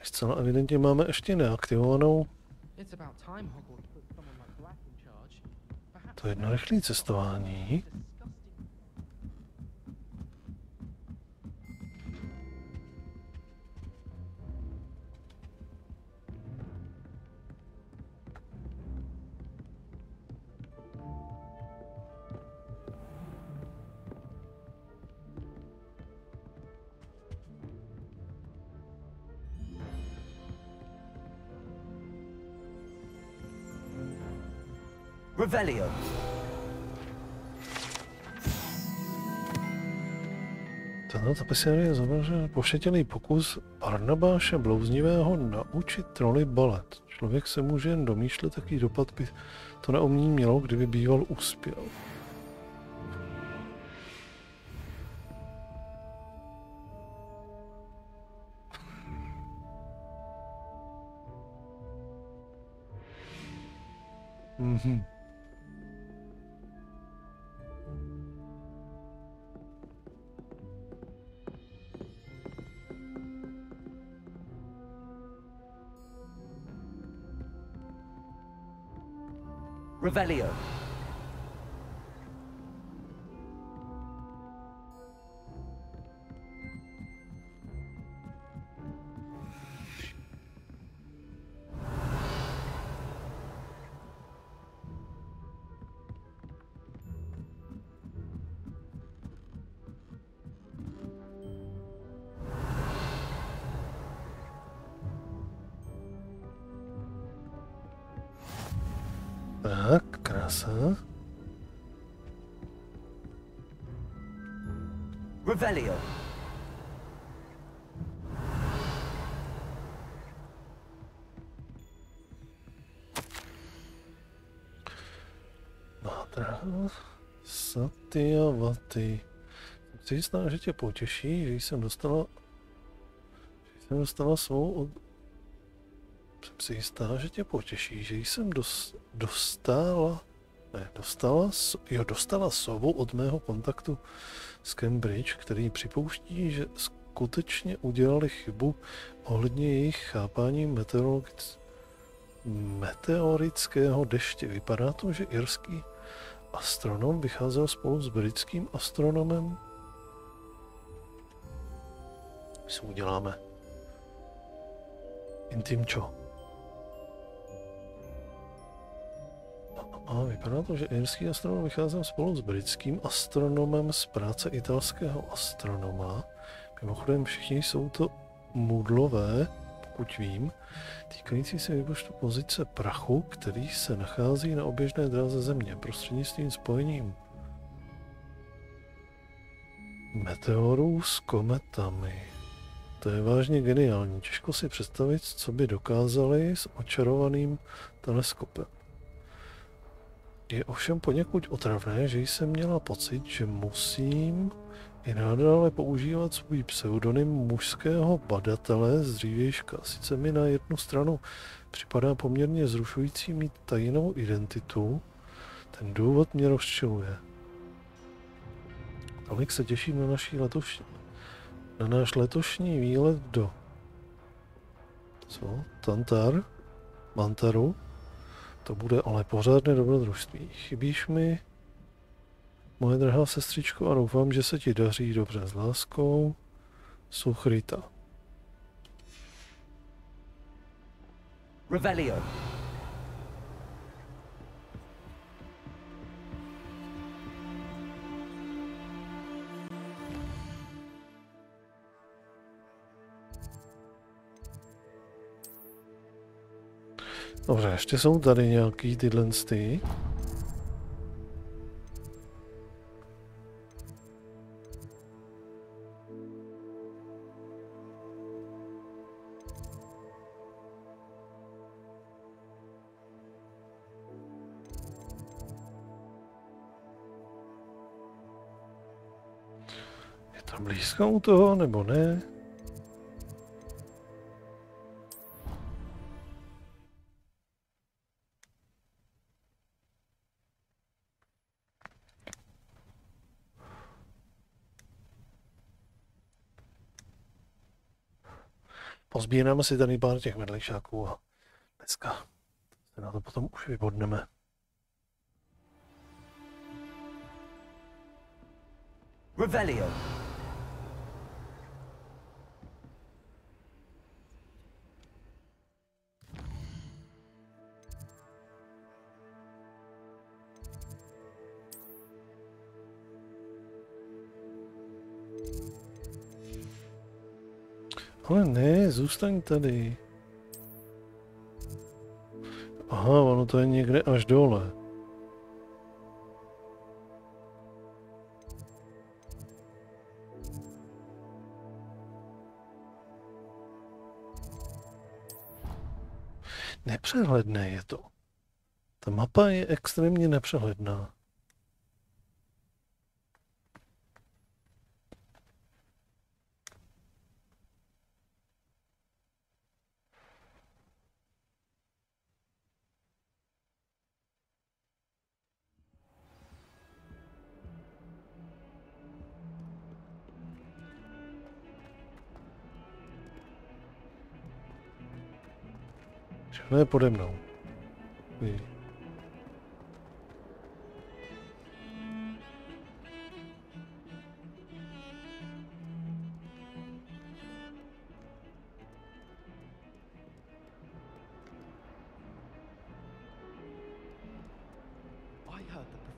Zcela evidentně máme ještě neaktivovanou. To je jedno rychlé cestování. Revelio. Tato tapisérie zobrazuje pošetilý pokus Barnabáše Blouznivého naučit troly balet. Člověk se může jen domýšlet, jaký dopad by to na umění mělo, kdyby býval uspěl. Revelio. Tak, krása. Revelio. Nádra. Satyavaty. Jsem si jistá, že tě potěší, že jsem dostala svou Jsem si jistá, že tě potěší, že jsem dostala sovu od mého kontaktu z Cambridge, který připouští, že skutečně udělali chybu ohledně jejich chápání meteorického deště. Vypadá to, že irský astronom vycházel spolu s britským astronomem. My si uděláme intimčo. A vypadá to, že irský astronom vycházel spolu s britským astronomem z práce italského astronoma. Mimochodem všichni jsou to moodlové, pokud vím, týkající se výpočtu pozice prachu, který se nachází na oběžné dráze Země prostřednictvím spojením meteorů s kometami. To je vážně geniální. Těžko si představit, co by dokázali s očarovaným teleskopem. Je ovšem poněkud otravné, že jsem měla pocit, že musím i nadále používat svůj pseudonym mužského badatele z dřívějška. Sice mi na jednu stranu připadá poměrně zrušující mít tajnou identitu, ten důvod mě rozčiluje. Tolik se těším na náš letošní výlet do Co? Tantar? Mantaru? To bude ale pořádné dobrodružství. Chybíš mi, moje drahá sestřičko, a doufám, že se ti daří dobře s láskou. Suchrita. Revelio. Dobře, ještě jsou tady nějaký tyhle ty. Je tam blízko u toho, nebo ne? Pozbíráme si tady pár těch vedlejšáků a dneska se na to potom už vybodneme. Revelio. Ale ne, zůstaň tady. Aha, ono to je někde až dole. Nepřehledné je to. Ta mapa je extrémně nepřehledná. Všechno je pode mnou.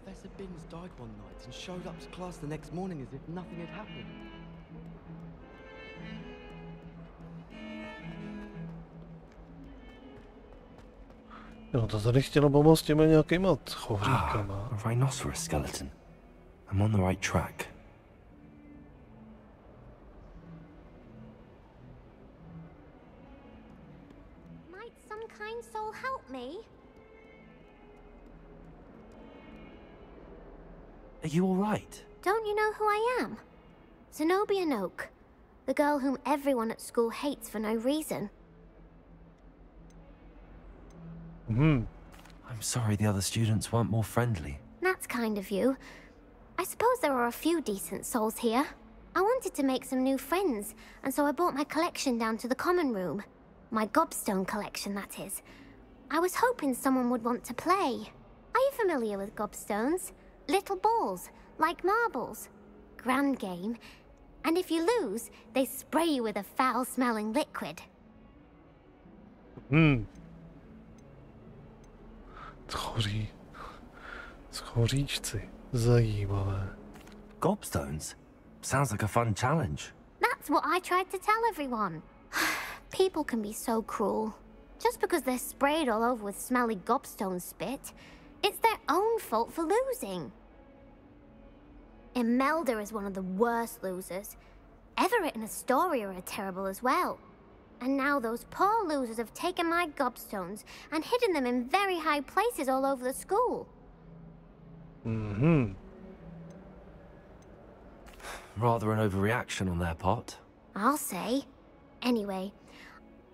Professor Binns died one night and showed up to class the next morning as if nothing had happened. Jo, to tady chtělo pomoct těmi nějakýma chovříkama. A rhinoceros skeleton. I'm on the right track. Might some kind soul help me? Are you all right? Don't you know who I am? Zenobia Noak, the girl whom everyone at school hates for no reason. I'm sorry the other students weren't more friendly. That's kind of you. I suppose there are a few decent souls here. I wanted to make some new friends, and so I brought my collection down to the common room. My gobstone collection, that is. I was hoping someone would want to play. Are you familiar with gobstones? Little balls, like marbles. Grand game. And if you lose, they spray you with a foul-smelling liquid. Schoříčci. Zajímavé. Gobstones? Sounds like a fun challenge. That's what I tried to tell everyone. People can be so cruel. Just because they're sprayed all over with smelly gobstone spit, it's their own fault for losing. Imelda is one of the worst losers. Everett and Astoria are terrible as well. And now those poor losers have taken my gobstones and hidden them in very high places all over the school. Rather an overreaction on their part. I'll say. Anyway,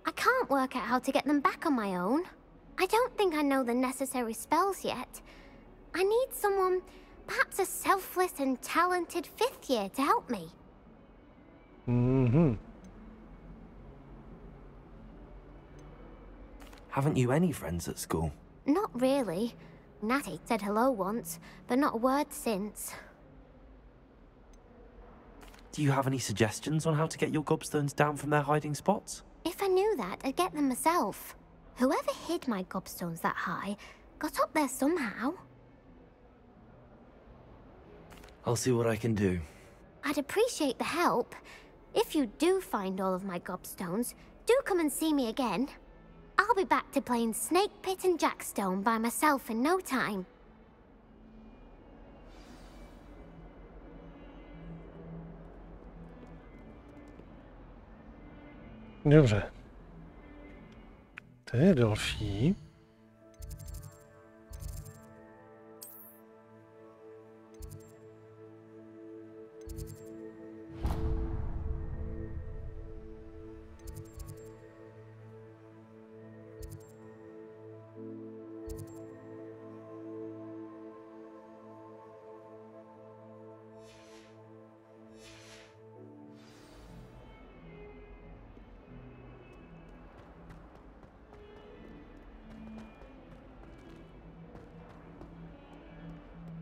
I can't work out how to get them back on my own. I don't think I know the necessary spells yet. I need someone, perhaps a selfless and talented fifth year to help me. Haven't you any friends at school? Not really. Natty said hello once, but not a word since. Do you have any suggestions on how to get your gobstones down from their hiding spots? If I knew that, I'd get them myself. Whoever hid my gobstones that high got up there somehow. I'll see what I can do. I'd appreciate the help. If you do find all of my gobstones, do come and see me again. I'll be back to playing Snake Pit and Jackstone by myself in no time. Dobře. To je další.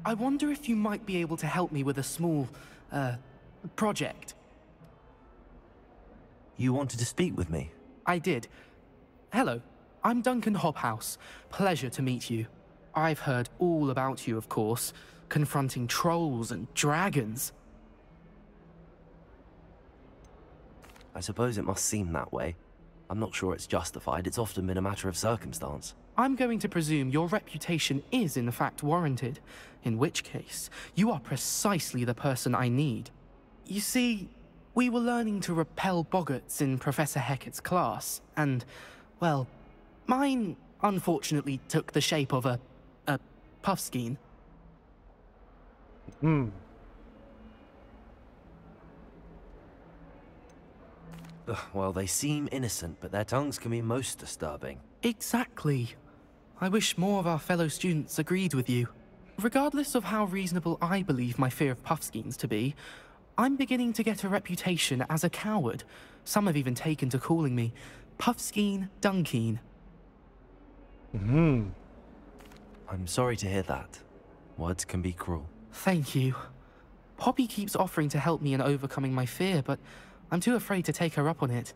I wonder if you might be able to help me with a small, project. You wanted to speak with me? I did. Hello, I'm Duncan Hobhouse. Pleasure to meet you. I've heard all about you, of course, confronting trolls and dragons. I suppose it must seem that way. I'm not sure it's justified. It's often been a matter of circumstance. I'm going to presume your reputation is in fact warranted, in which case, you are precisely the person I need. You see, we were learning to repel boggarts in Professor Hecat's class, and, well, mine unfortunately took the shape of a puffskein. Well, they seem innocent, but their tongues can be most disturbing. Exactly. I wish more of our fellow students agreed with you. Regardless of how reasonable I believe my fear of puffskeins to be, I'm beginning to get a reputation as a coward. Some have even taken to calling me Puffskeen Dunkeen. I'm sorry to hear that. Words can be cruel. Thank you. Poppy keeps offering to help me in overcoming my fear, but I'm too afraid to take her up on it.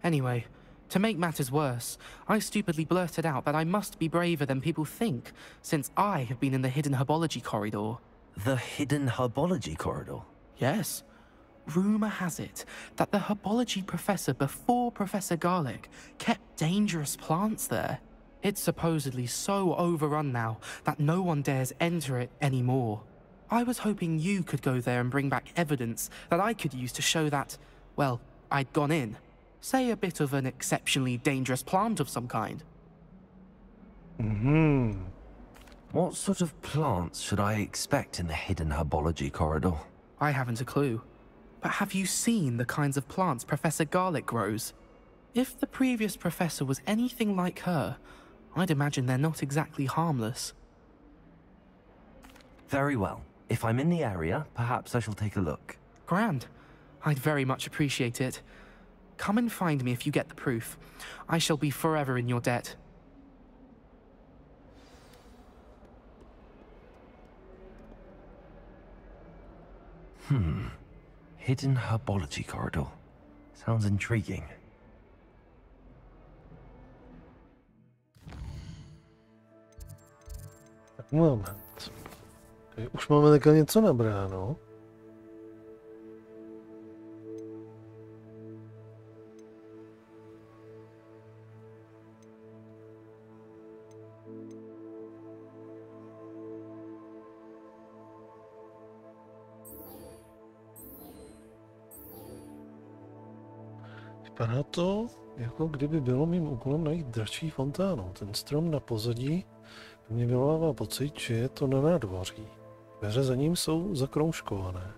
Anyway, to make matters worse, I stupidly blurted out that I must be braver than people think, since I have been in the hidden herbology corridor. The hidden herbology corridor? Yes. Rumour has it that the herbology professor before Professor Garlic kept dangerous plants there. It's supposedly so overrun now that no one dares enter it anymore. I was hoping you could go there and bring back evidence that I could use to show that, well, I'd gone in. Say a bit of an exceptionally dangerous plant of some kind. What sort of plants should I expect in the hidden herbology corridor? I haven't a clue. But have you seen the kinds of plants Professor Garlic grows? If the previous professor was anything like her, I'd imagine they're not exactly harmless. Very well. If I'm in the area, perhaps I shall take a look. Grand. I'd very much appreciate it. Come and find me if you get the proof. I shall be forever in your debt. Hidden herbology corridor. Sounds intriguing. Tak moment. Tady už máme takhle něco nabráno. Vypadá to, jako kdyby bylo mým úkolem najít dračí fontánu. Ten strom na pozadí mě vyvolává pocit, že je to na nádvoří. Dveře za ním jsou zakroužkované.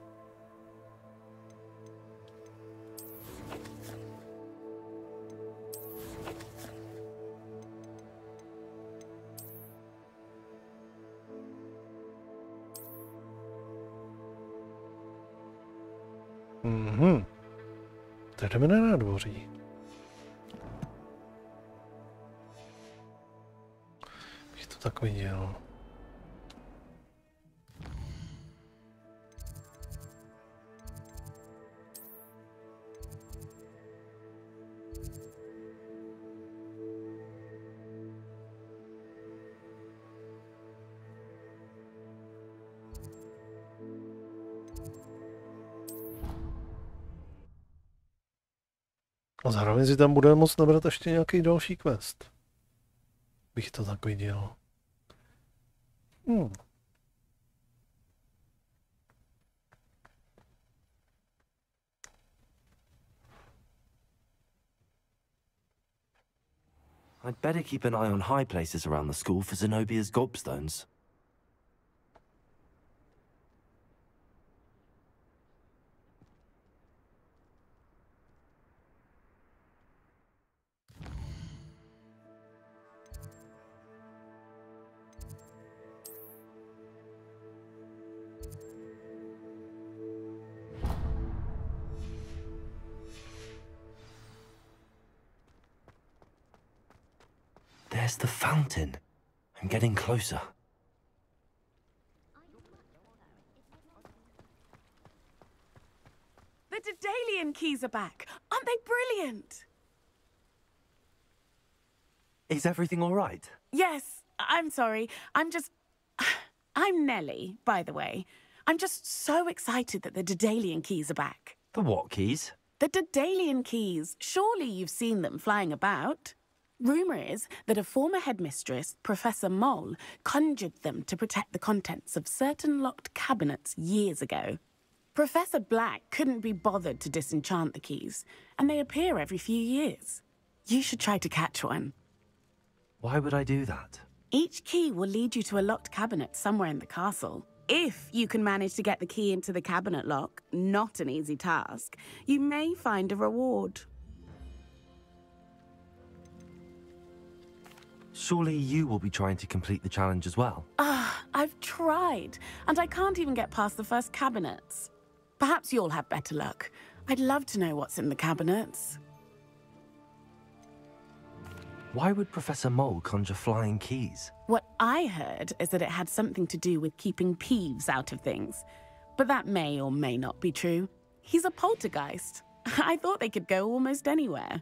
Tak jdeme na nádvoří. tak viděl. A zároveň si tam budeme moct nabrat ještě nějaký další quest. Bych to tak viděl. I'd better keep an eye on high places around the school for Zenobia's gobstones. There's the fountain. I'm getting closer. The Daedalian keys are back. Aren't they brilliant? Is everything all right? Yes, I'm sorry. I'm Nellie, by the way. I'm just so excited that the Daedalian keys are back. The what keys? The Daedalian keys. Surely you've seen them flying about. Rumour is that a former headmistress, Professor Mole, conjured them to protect the contents of certain locked cabinets years ago. Professor Black couldn't be bothered to disenchant the keys, and they appear every few years. You should try to catch one. Why would I do that? Each key will lead you to a locked cabinet somewhere in the castle. If you can manage to get the key into the cabinet lock, not an easy task, you may find a reward. Surely you will be trying to complete the challenge as well. I've tried, and I can't even get past the first cabinets. Perhaps you'll have better luck. I'd love to know what's in the cabinets. Why would Professor Mole conjure flying keys? What I heard is that it had something to do with keeping Peeves out of things. But that may or may not be true. He's a poltergeist. I thought they could go almost anywhere.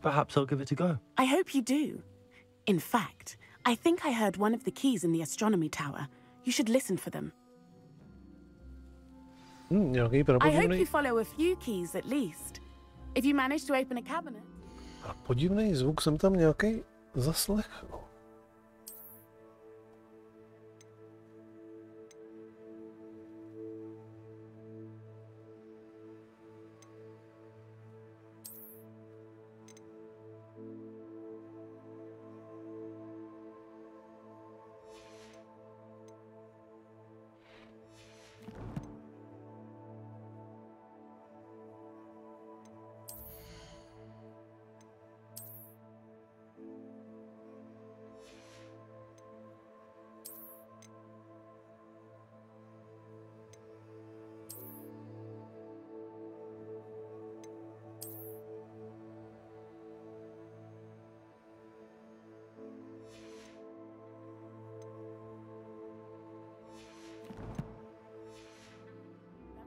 Perhaps I'll give it a go. I hope you do. In fact, I think I heard one of the keys in the astronomy tower. You should listen for them. I hope you follow a few keys at least. If you manage to open a cabinet. A podivný zvuk jsem tam nějaký zaslechl.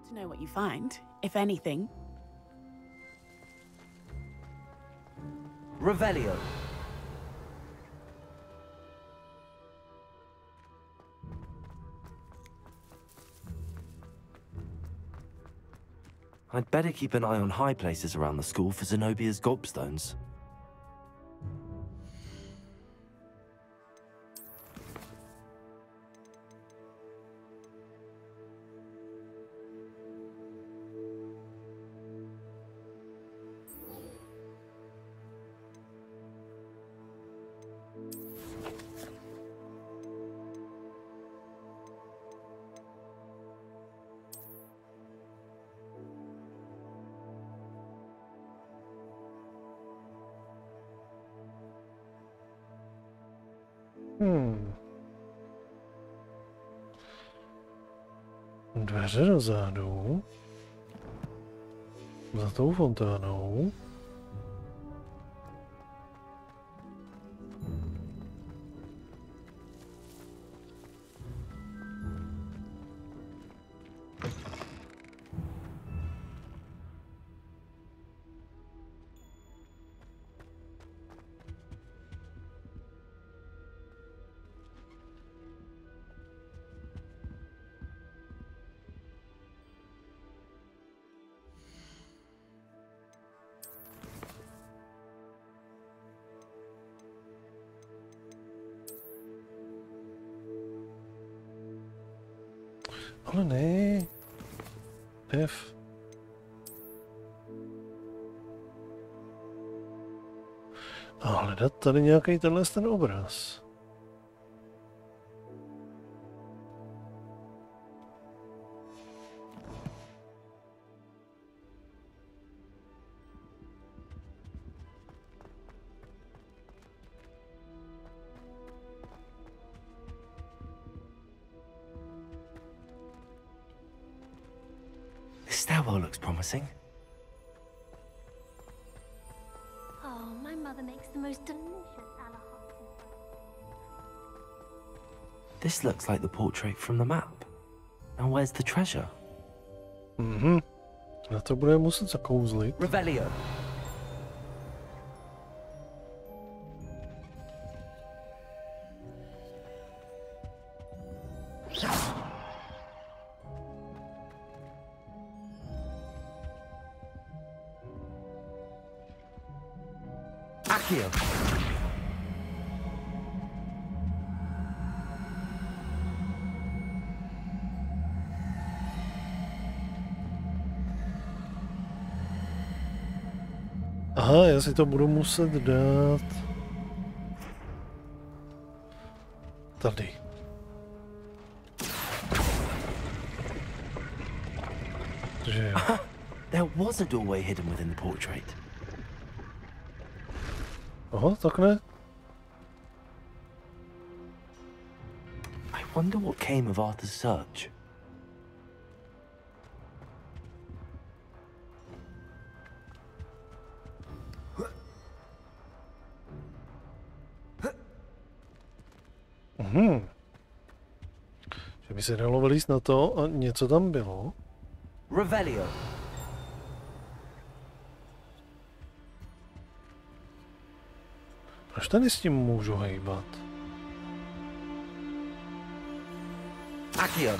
To know what you find, if anything. Revelio. I'd better keep an eye on high places around the school for Zenobia's gobstones. Dveře dozadu. Za tou fontánou. Ale ne. F. A hledat tady nějaký ten obraz. This stairwell looks promising. Oh, my mother makes the most delicious alahot. This looks like the portrait from the map. Now where's the treasure? Mhm. Na to bude muset zakouzlit. Revelio. Accio. Aha, já si to budu muset dát tady. Takže jo. There was a doorway hidden within the portrait. Aha, takhle. I wonder what came of Arthur's search. Že by se dalo vylízt na to a něco tam bylo. Revelio. Proč tady s tím můžu hejbat? Accio.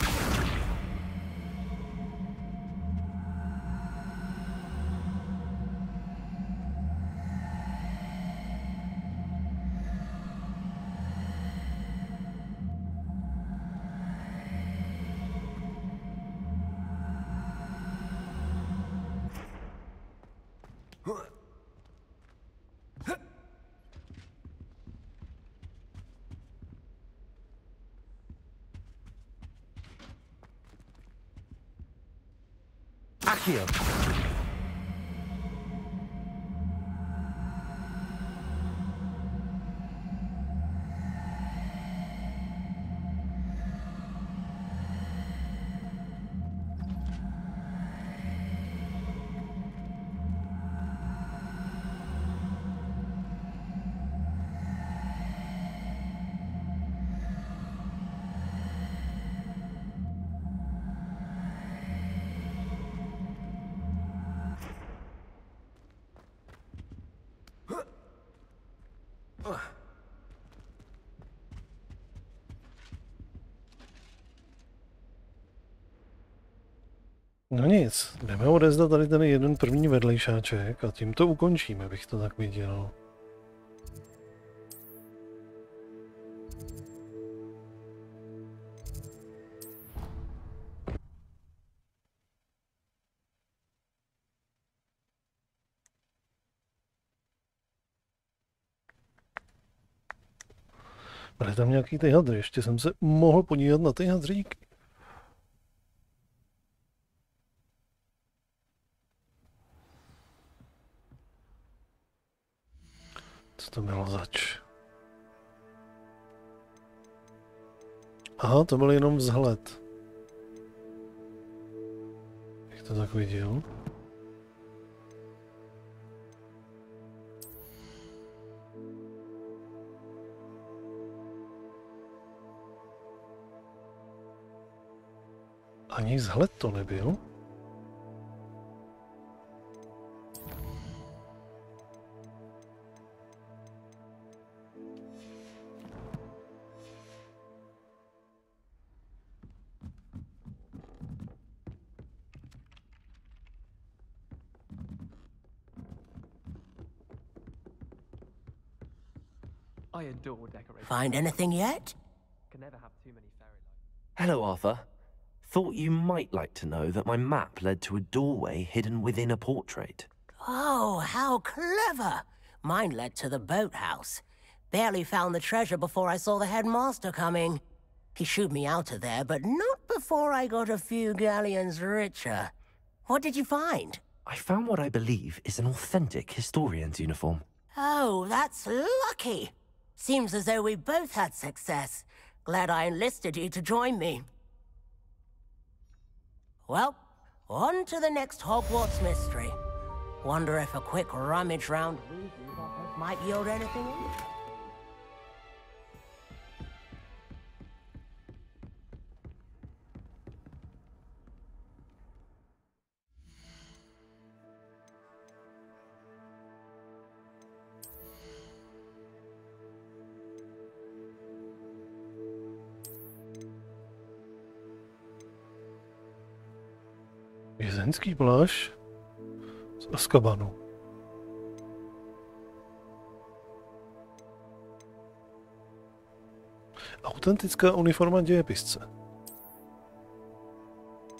Accio. No nic, jdeme odezdat tady ten jeden první vedlejšáček a tím to ukončíme, bych to tak viděl. Byly tam nějaký ty hadry, ještě jsem se mohl podívat na ty hadříky. Co to bylo zač? Aha, to byl jenom vzhled. Jak to tak viděl? Ani vzhled to nebyl. Find anything yet? Hello, Arthur. thought you might like to know that my map led to a doorway hidden within a portrait. Oh, how clever! Mine led to the boathouse. Barely found the treasure before I saw the headmaster coming. He shooed me out of there, but not before I got a few galleons richer. What did you find? I found what I believe is an authentic historian's uniform. Oh, that's lucky. Seems as though we both had success. Glad I enlisted you to join me. Well, on to the next Hogwarts mystery. Wonder if a quick rummage round might yield anything in. Vězenský plášť z Azkabanu. Autentická uniforma dějepisce.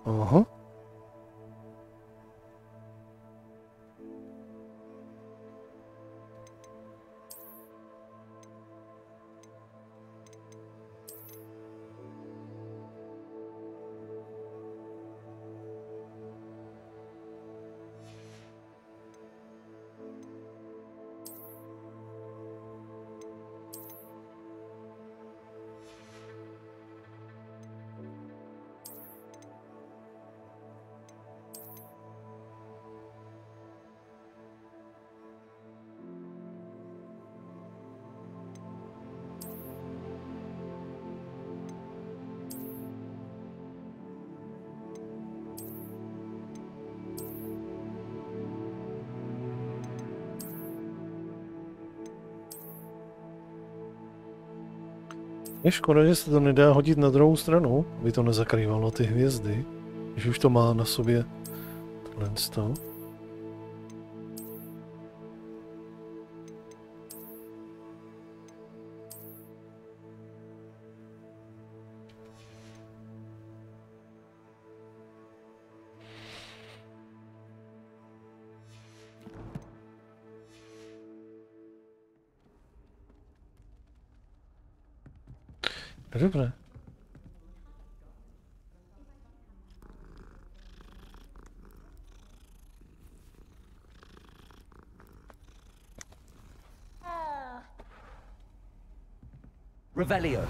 Aha. Je škoda, že se to nedá hodit na druhou stranu, aby to nezakrývalo ty hvězdy, když už to má na sobě tohle stav. Dobré. Revelio.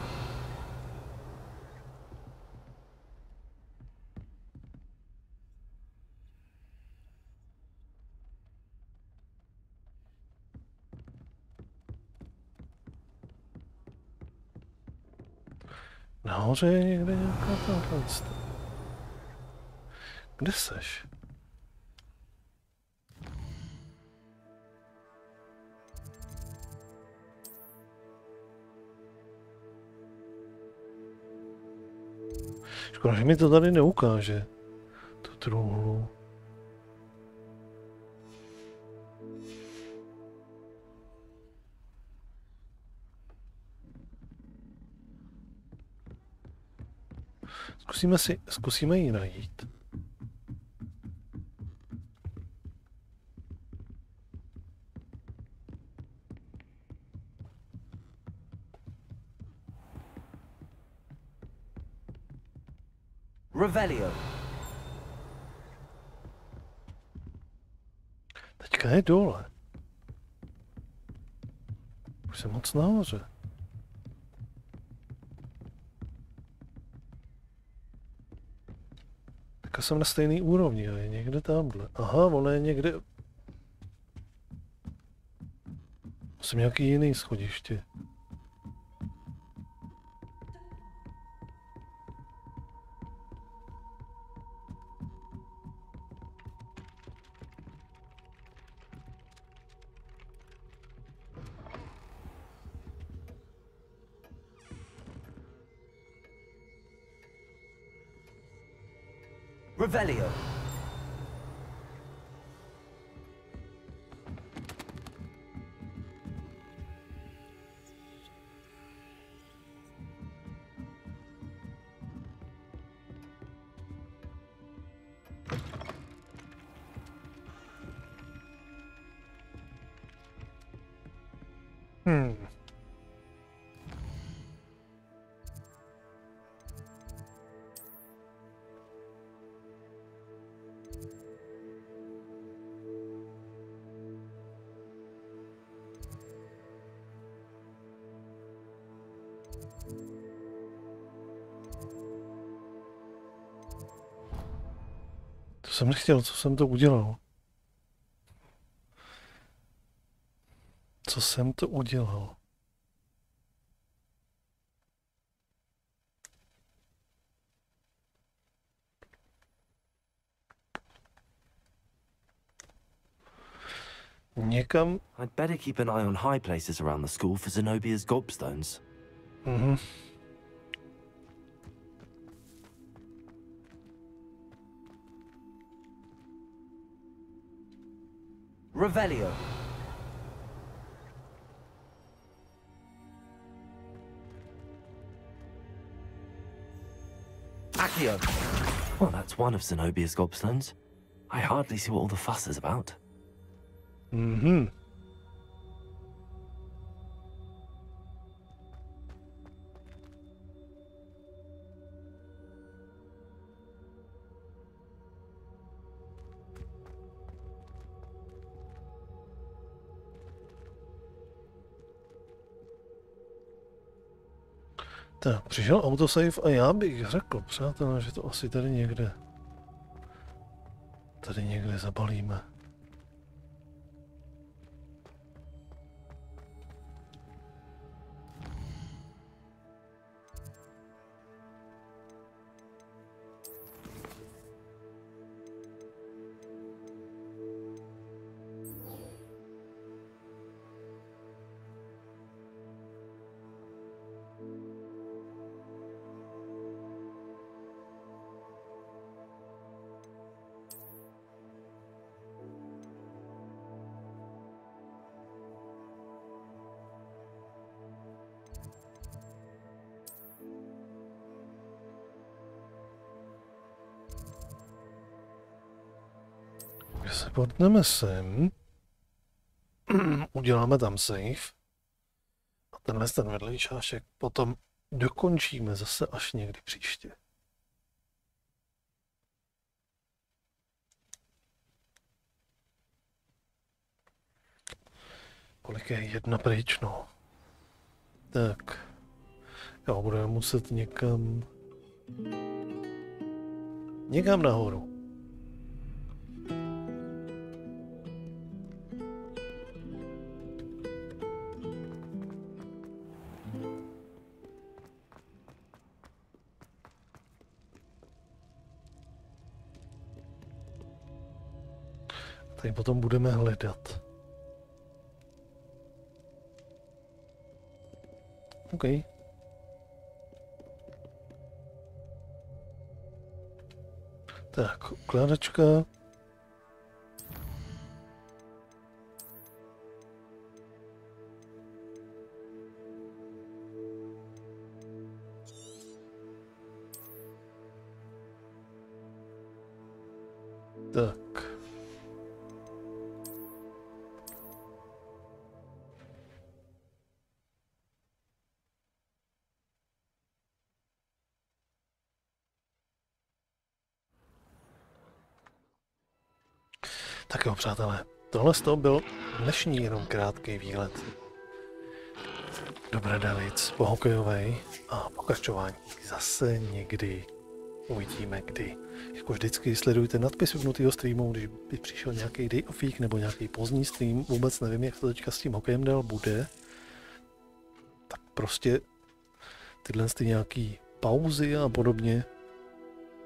Nahoře je někde nějaká tahle. Kde seš? Škoda, že mi to tady neukáže. Tu truhlu. Zkusíme ji najít. Revelio. Teďka je dole. Už jsem moc nahoře. Teďka jsem na stejný úrovni, ale je někde tamhle. Aha, ono je někde... Jsem nějaký jiný schodiště. Revelio. To jsem nechtěl, co jsem to udělal? Co jsem to udělal? Někam... I'd better keep an eye on high places around the school for Zenobia's gobstones. Mhm. Revelio. Accio. Well, that's one of Zenobia's gobstones. I hardly see what all the fuss is about. Mhm. Tak, přišel autosave a já bych řekl, přátelé, že to asi tady někde zabalíme. Když se portneme sem, uděláme tam save a ten vedlejší šášek potom dokončíme zase až někdy příště. Kolik je jedna pryč, no. Tak. Jo, budeme muset někam nahoru. Tady potom budeme hledat. OK. Tak, ukládačka. Tak. Tak jo, přátelé, tohle byl dnešní jenom krátký výlet do Bradavic po hokejovej a pokračování zase někdy. Uvidíme kdy. Jako vždycky sledujte nadpis vypnutýho streamu, když by přišel nějaký day of week nebo nějaký pozdní stream, vůbec nevím, jak to teďka s tím hokejem dál bude. Tak prostě tyhle nějaký pauzy a podobně,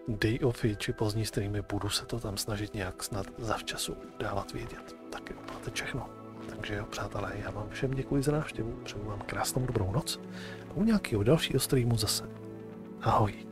day offy či pozdní streamy, budu se to tam snažit nějak snad zavčasu dávat vědět. Tak jo, máte všechno. Takže jo, přátelé, já vám všem děkuji za návštěvu, přeju vám krásnou dobrou noc a u nějakého dalšího streamu zase. Ahoj.